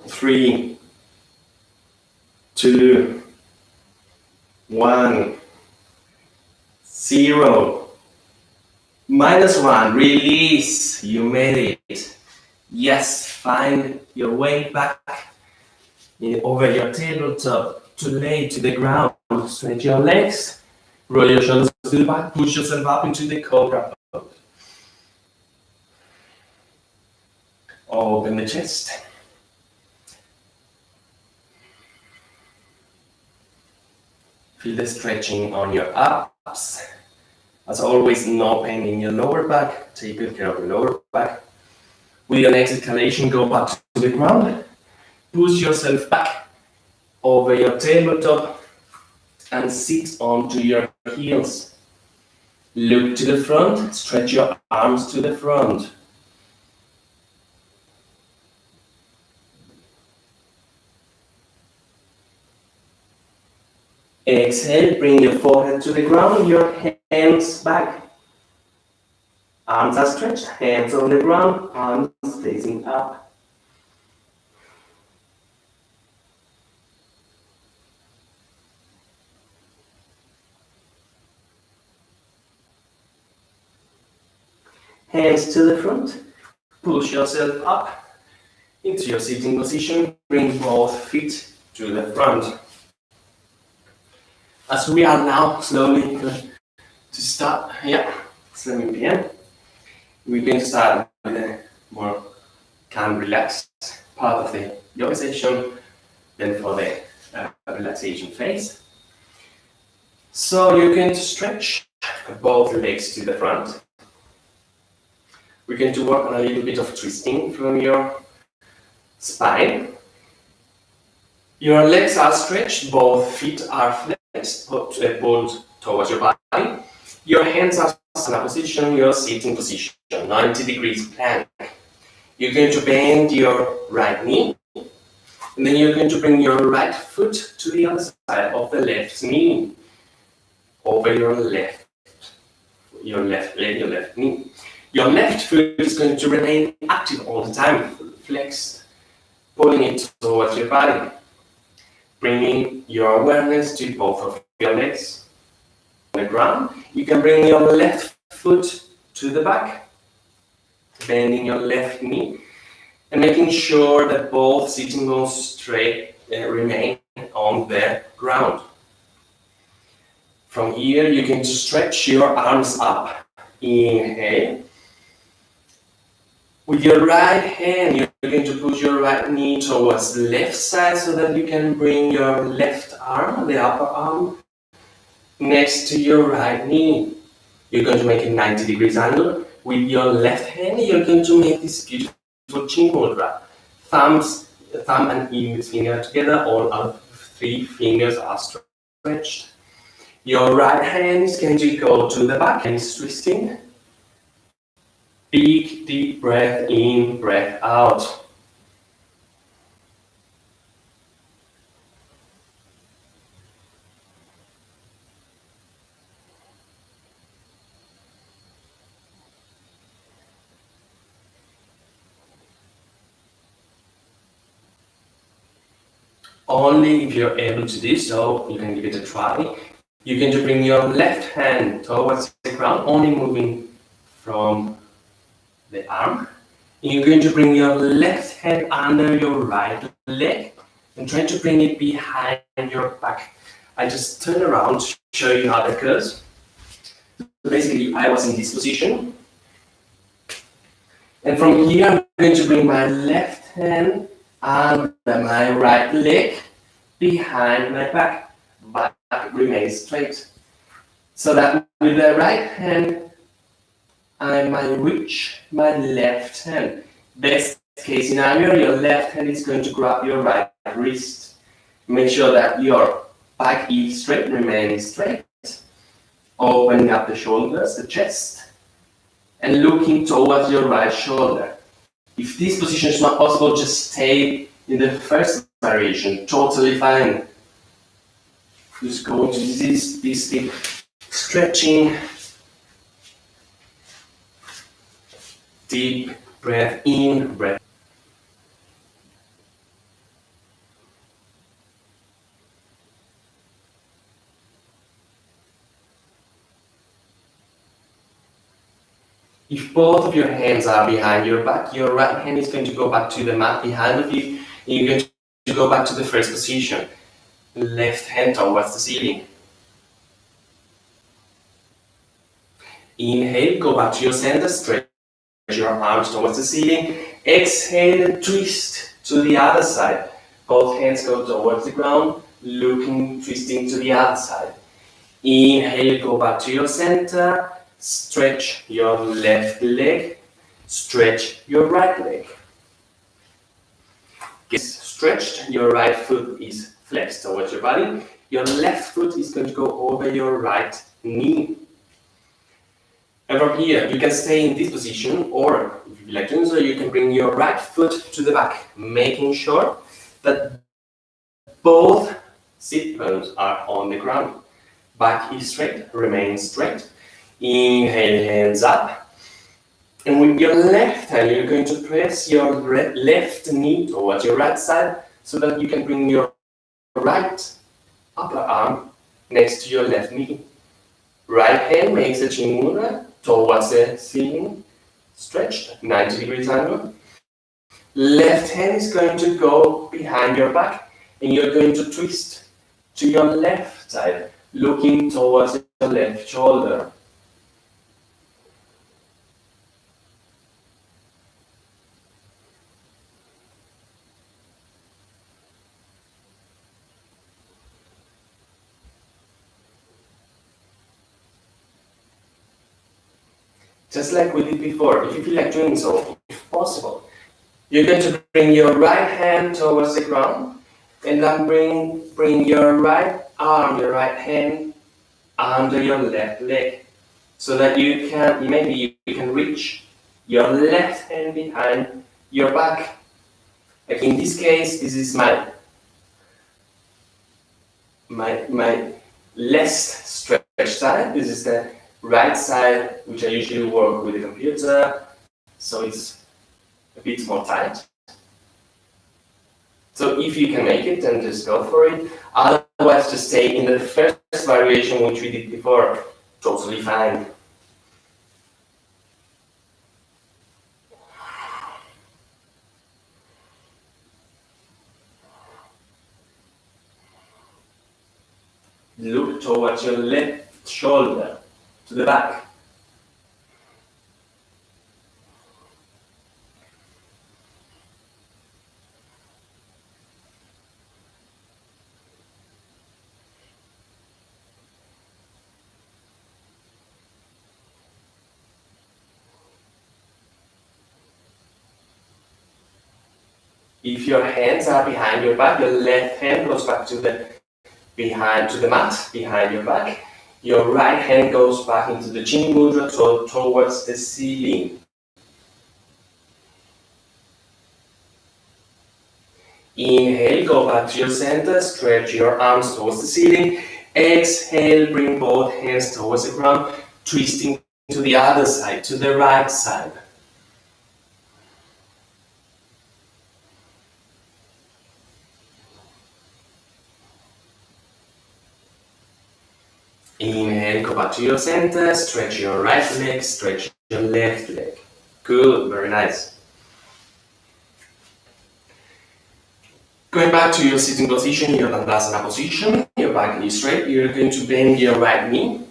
3, 2, 1, 0. -1, release, you made it. Yes, find your way back over your tabletop to lay to the ground. Stretch your legs, roll your shoulders to the back, push yourself up into the Cobra Pose. Open the chest. Feel the stretching on your abs. As always, no pain in your lower back. Take good care of your lower back. With your next exhalation, go back to the ground. Push yourself back over your tabletop and sit onto your heels. Look to the front, stretch your arms to the front. Exhale, bring your forehead to the ground, your hands back. Arms are stretched, hands on the ground, arms facing up. Hands to the front, push yourself up into your sitting position, bring both feet to the front. As we are now slowly going to start, 7 p.m. We're going to start with a more calm, relaxed part of the yoga session, then for the relaxation phase. So you're going to stretch both legs to the front. We're going to work on a little bit of twisting from your spine. Your legs are stretched, both feet are flexed, pulled towards your body. Your hands are Savasana Position, your sitting position, 90 degrees plank. You're going to bend your right knee, and then you're going to bring your right foot to the other side of the left knee, over your left leg, your left knee. Your left foot is going to remain active all the time, flexed, pulling it towards your body. Bringing your awareness to both of your legs on the ground. You can bring your left foot to the back, bending your left knee, and making sure that both sitting bones straight remain on the ground. From here, you can stretch your arms up. Inhale. With your right hand, you're going to push your right knee towards the left side so that you can bring your left arm, the upper arm, next to your right knee. You're going to make a 90 degrees angle. With your left hand, you're going to make this beautiful chin mudra. Thumb and index finger together, all our 3 fingers are stretched. Your right hand is going to go to the back and is twisting. Big deep breath in, breath out. Only if you're able to do so, you can give it a try. You can just bring your left hand towards the ground, only moving from the arm. And you're going to bring your left hand under your right leg and try to bring it behind your back. I just turn around to show you how that goes. So basically, I was in this position. And from here, I'm going to bring my left hand under my right leg behind my back. Back remains straight. So that with the right hand, I might reach my left hand. Best case scenario, your left hand is going to grab your right wrist. Make sure that your back is straight, remains straight. Opening up the shoulders, the chest, and looking towards your right shoulder. If this position is not possible, just stay in the first variation, totally fine. Just go into this deep stretching, deep breath in, breath. If both of your hands are behind your back, your right hand is going to go back to the mat behind of you, and you're going to go back to the first position. Left hand towards the ceiling. Inhale, go back to your center, stretch your arms towards the ceiling. Exhale and twist to the other side. Both hands go towards the ground, looking, twisting to the other side. Inhale, go back to your center. Stretch your left leg, stretch your right leg. Get stretched, your right foot is flexed towards your body. Your left foot is going to go over your right knee. And from here, you can stay in this position, or if you like to do so, you can bring your right foot to the back, making sure that both sit bones are on the ground. Back is straight, remain straight. Inhale, hands up. And with your left hand, you're going to press your left knee towards your right side so that you can bring your right upper arm next to your left knee. Right hand makes a chin mudra towards the ceiling, stretched, 90 degrees angle. Left hand is going to go behind your back and you're going to twist to your left side, looking towards your left shoulder. Just like we did before, if you feel like doing so, if possible, you're going to bring your right hand towards the ground and then bring your right arm, your right hand under your left leg so that you can reach your left hand behind your back. Like in this case, this is my less stretched side. This is the right side, which I usually work with the computer, so it's a bit more tight. So if you can make it, then just go for it. Otherwise, just stay in the first variation which we did before. Totally fine. Look towards your left shoulder, to the back. If your hands are behind your back, your left hand goes back to the mat behind your back. Your right hand goes back into the chin mudra towards the ceiling. Inhale, go back to your center, stretch your arms towards the ceiling. Exhale, bring both hands towards the ground, twisting to the other side, to the right side. Inhale, go back to your center, stretch your right leg, stretch your left leg. Good, very nice. Going back to your sitting position, your Dandasana position, your back knee straight, you're going to bend your right knee.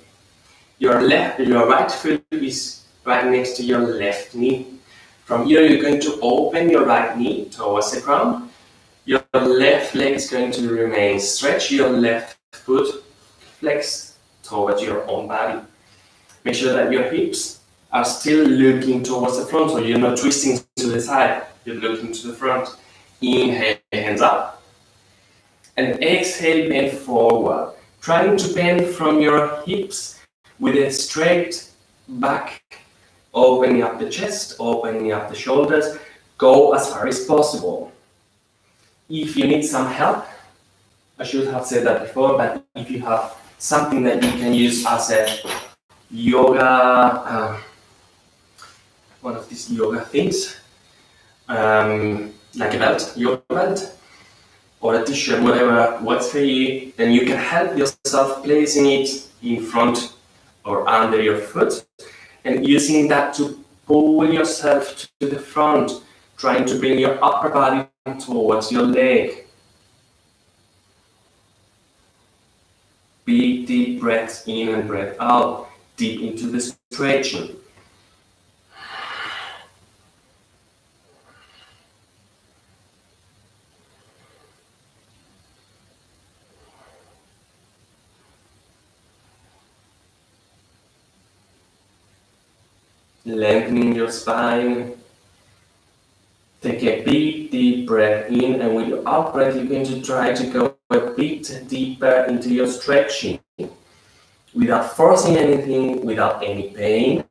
Your right foot is right next to your left knee. From here, you're going to open your right knee towards the ground. Your left leg is going to remain stretched. Your left foot flex towards your own body. Make sure that your hips are still looking towards the front, so you're not twisting to the side. You're looking to the front. Inhale, hands up. And exhale, bend forward. Trying to bend from your hips with a straight back, opening up the chest, opening up the shoulders. Go as far as possible. If you need some help, I should have said that before, but if you have something that you can use as a yoga, one of these yoga things, like a belt, yoga belt, or a t-shirt, whatever works for you, then you can help yourself placing it in front or under your foot and using that to pull yourself to the front, trying to bring your upper body towards your leg. Big deep breaths in and breath out, deep into the stretching. Lengthening your spine. Take a big deep breath in, and with your out breath, you're going to try to go a bit deeper into your stretching. Without forcing anything, without any pain.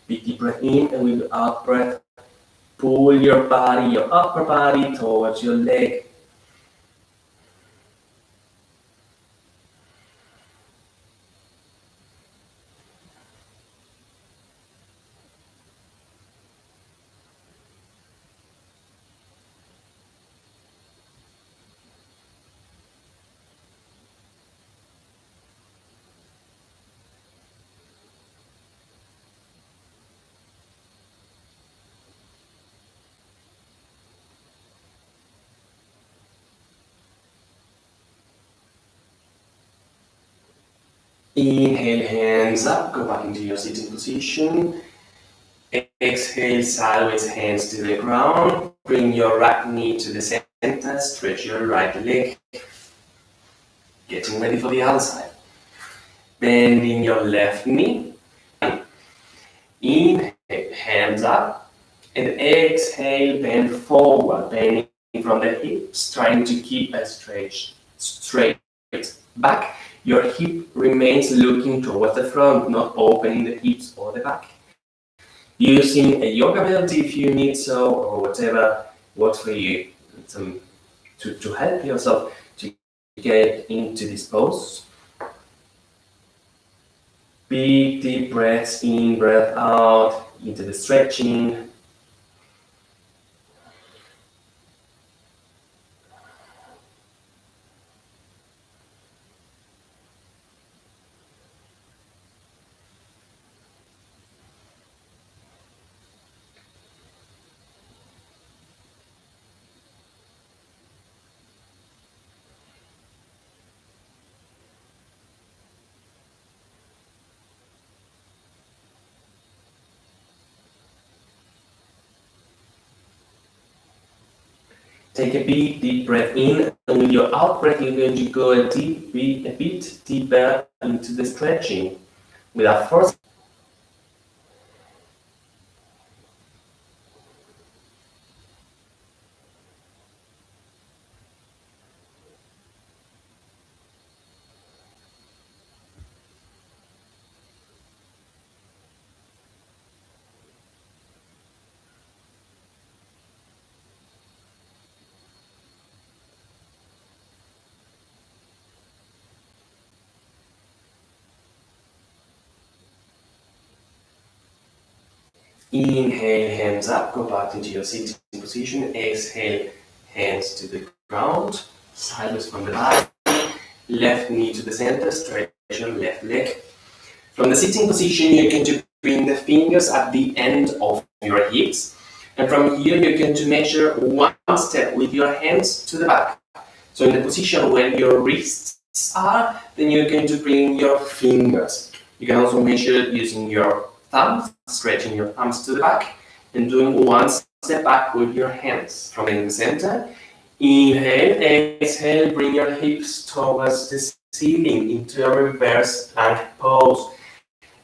Big deep breath in, and with your out breath, pull your body, your upper body towards your leg. Inhale, hands up, go back into your sitting position. Exhale, sideways hands to the ground. Bring your right knee to the center, stretch your right leg. Getting ready for the other side. Bending your left knee. Inhale, hands up. And exhale, bend forward, bending from the hips, trying to keep a straight back. Your hip remains looking towards the front, not opening the hips or the back. Using a yoga belt if you need so, or whatever works for you, to help yourself to get into this pose. Big deep breaths in, breath out, into the stretching. Take a big deep breath in, and with your out breath, you're going to go a bit deeper into the stretching without force. Inhale, hands up, go back into your sitting position. Exhale, hands to the ground, sideways from the body. Left knee to the center, stretch your left leg. From the sitting position, you're going to bring the fingers at the end of your hips. And from here, you're going to measure one step with your hands to the back. So in the position where your wrists are, then you're going to bring your fingers. You can also measure using your thumbs, stretching your thumbs to the back, and doing one step back with your hands. From in the center, inhale, exhale, bring your hips towards the ceiling into a reverse plank pose.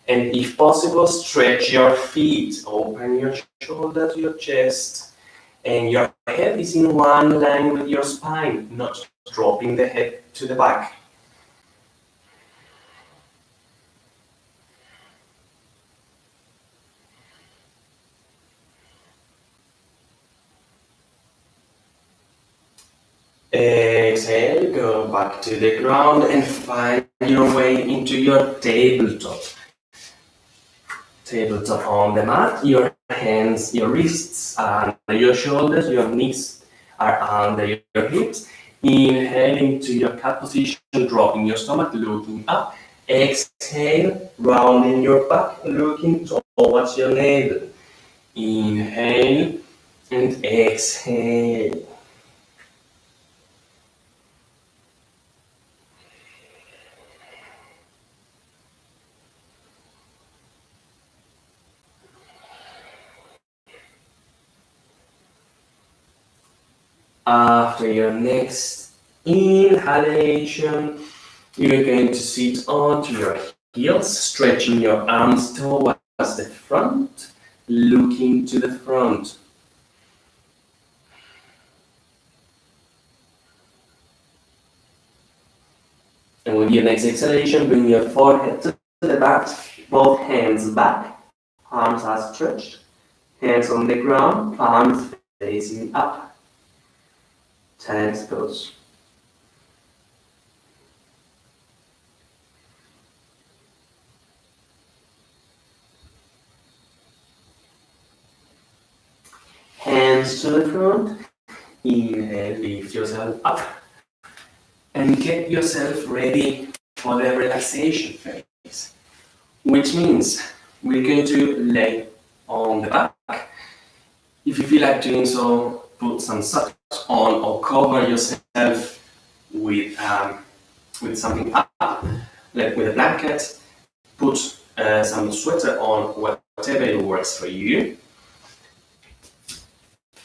And if possible, stretch your feet, open your shoulders, your chest, and your head is in one line with your spine, not dropping the head to the back. Exhale, go back to the ground and find your way into your tabletop. Tabletop on the mat, your hands, your wrists are under your shoulders, your knees are under your hips. Inhale into your cat position, dropping your stomach, looking up. Exhale, rounding your back, looking towards your navel. Inhale and exhale. After your next inhalation, you're going to sit onto your heels, stretching your arms towards the front, looking to the front. And with your next exhalation, bring your forehead to the back, both hands back, arms are stretched, hands on the ground, palms facing up. Child's pose. Hands to the front. Inhale, lift yourself up. And get yourself ready for the relaxation phase. Which means we're going to lay on the back. If you feel like doing so, put some socks on or cover yourself with something up, like with a blanket. Put some sweater on, whatever works for you.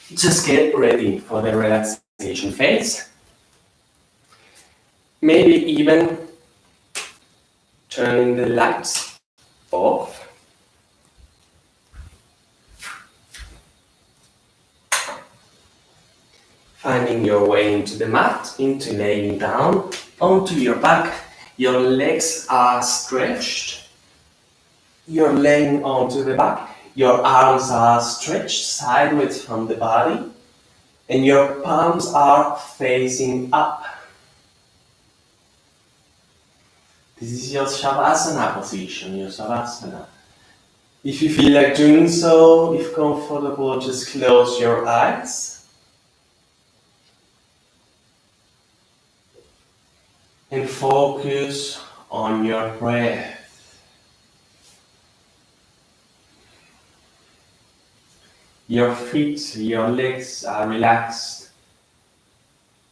Just get ready for the relaxation phase. Maybe even turning the lights off. Finding your way into the mat, into laying down, onto your back. Your legs are stretched. You're laying onto the back. Your arms are stretched sideways from the body. And your palms are facing up. This is your Savasana position, your Savasana. If you feel like doing so, if comfortable, just close your eyes. And focus on your breath. Your feet, your legs are relaxed.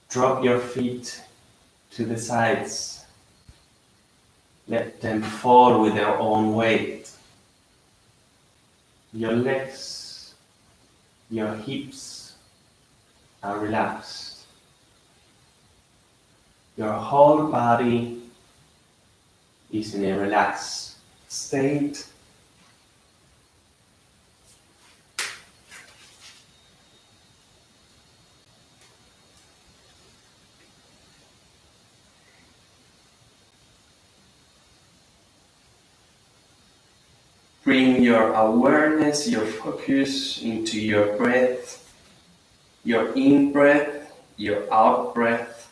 Drop your feet to the sides. Let them fall with their own weight. Your legs, your hips are relaxed. Your whole body is in a relaxed state. Bring your awareness, your focus into your breath, your in-breath, your out-breath,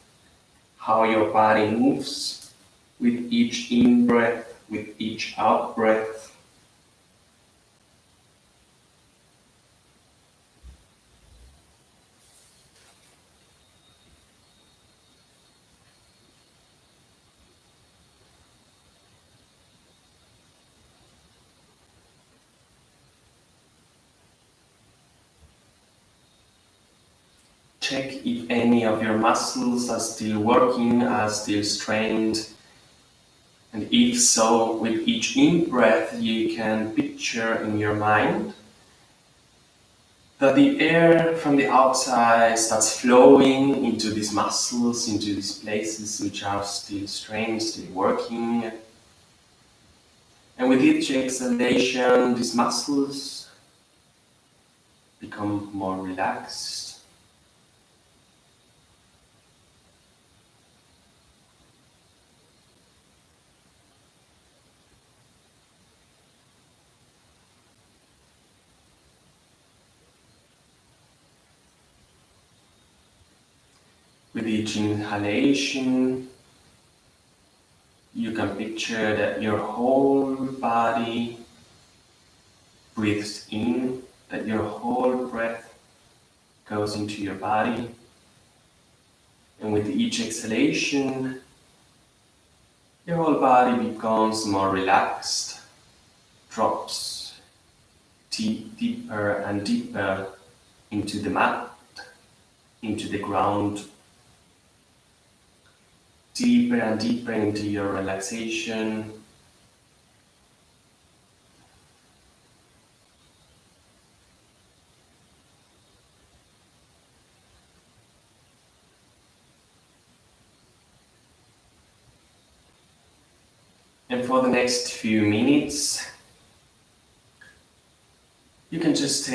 how your body moves with each in-breath, with each out-breath. check if any of your muscles are still working, are still strained. And if so, with each in-breath, you can picture in your mind that the air from the outside starts flowing into these muscles, into these places which are still strained, still working. And with each exhalation, these muscles become more relaxed. With each inhalation, you can picture that your whole body breathes in, that your whole breath goes into your body. And with each exhalation, your whole body becomes more relaxed, drops deeper and deeper into the mat, into the ground, deeper and deeper into your relaxation. And for the next few minutes, you can just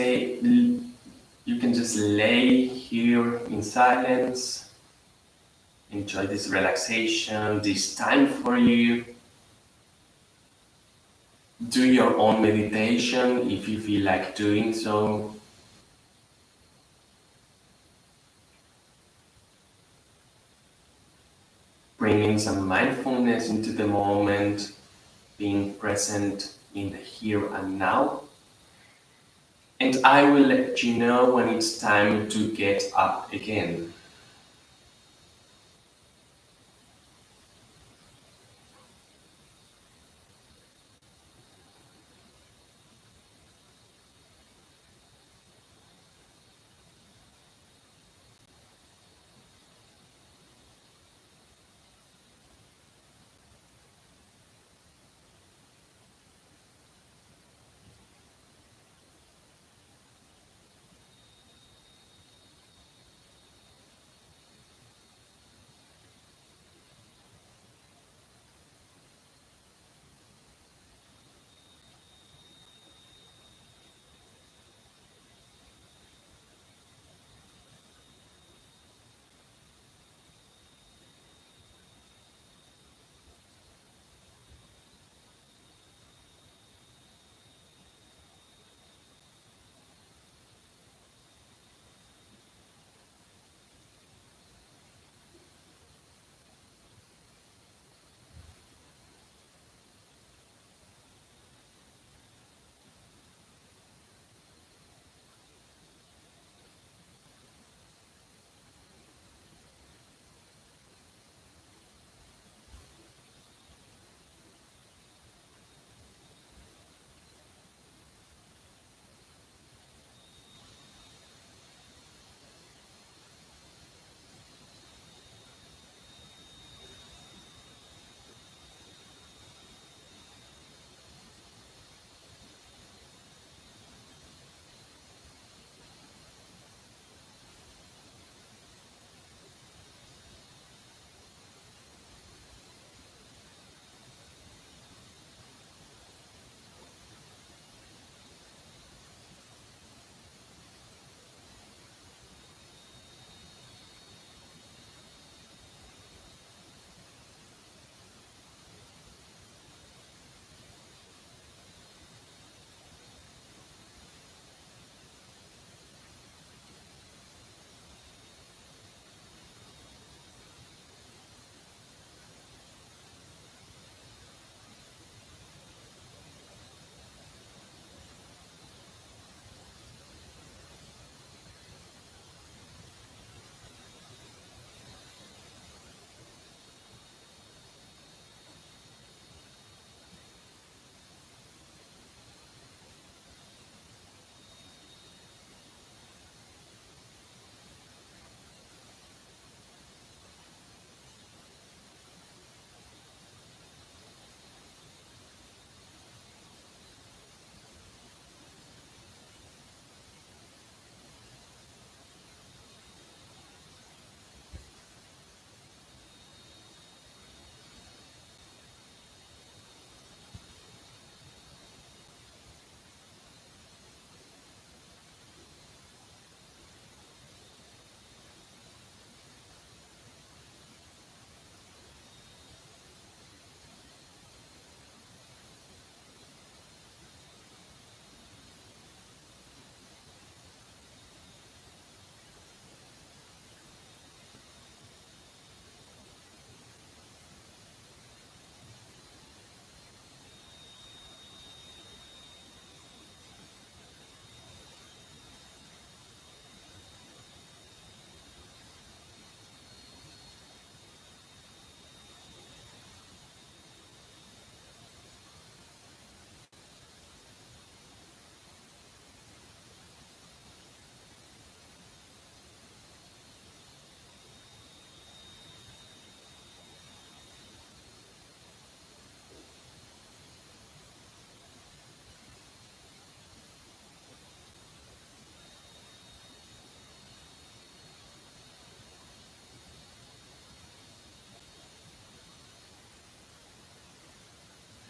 lay here in silence, enjoy this relaxation, this time for you. Do your own meditation if you feel like doing so. Bringing some mindfulness into the moment, being present in the here and now. And I will let you know when it's time to get up again.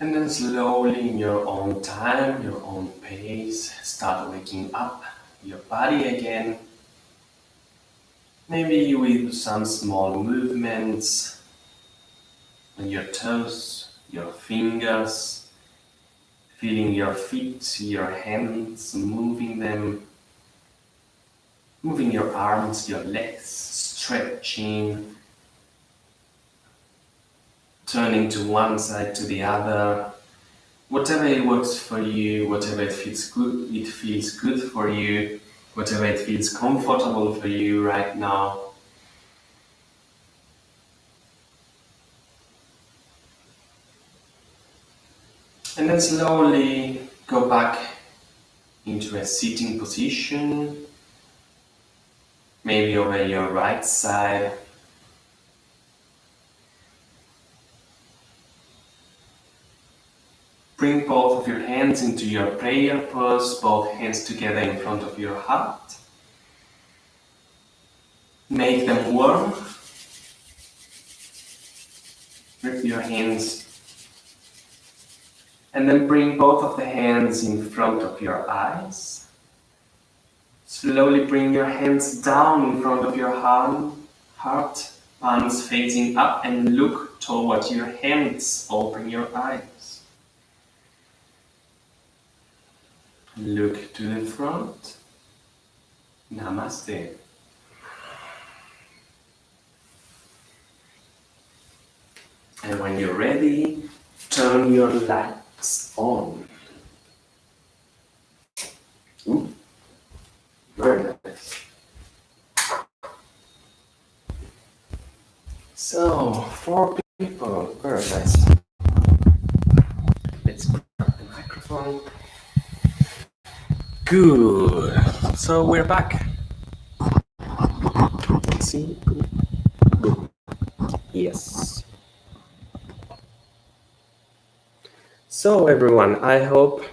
And then slowly, in your own time, your own pace, start waking up your body again. Maybe with some small movements on your toes, your fingers, feeling your feet, your hands, moving them, moving your arms, your legs, stretching, turning to one side to the other. Whatever it works for you, whatever it feels good for you, whatever it feels comfortable for you right now. And then slowly go back into a sitting position, maybe over your right side. Bring both of your hands into your prayer pose, both hands together in front of your heart. Make them warm. Grip your hands. And then bring both of the hands in front of your eyes. Slowly bring your hands down in front of your heart, palms facing up, and look toward your hands. Open your eyes. Look to the front. Namaste. And when you're ready, turn your lights on. Ooh, very nice. So, 4 people, very nice. Let's grab the microphone. Good. So we're back. Let's see. Good. Yes. So everyone, I hope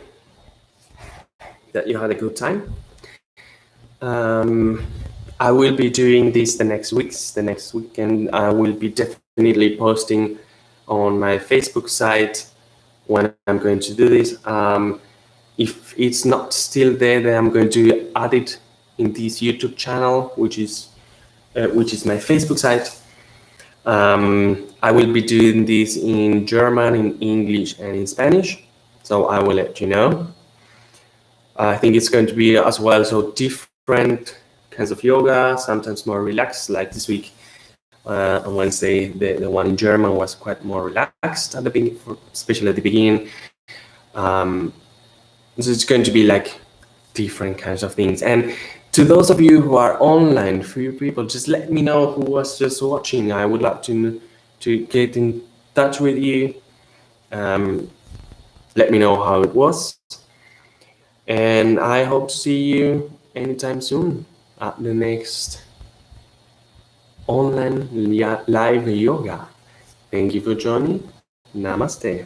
that you had a good time. I will be doing this the next weekend. I will be definitely posting on my Facebook site when I'm going to do this. If it's not still there, then I'm going to add it in this YouTube channel, which is my Facebook site. I will be doing this in German, in English, and in Spanish, so I will let you know. I think it's going to be as well so different kinds of yoga, sometimes more relaxed, like this week. On Wednesday, the one in German was quite more relaxed at the beginning, especially at the beginning. So it's going to be like different kinds of things. And to those of you who are online, for you people, just let me know who was just watching. I would like to get in touch with you. Let me know how it was. And I hope to see you anytime soon at the next online live yoga. Thank you for joining. Namaste.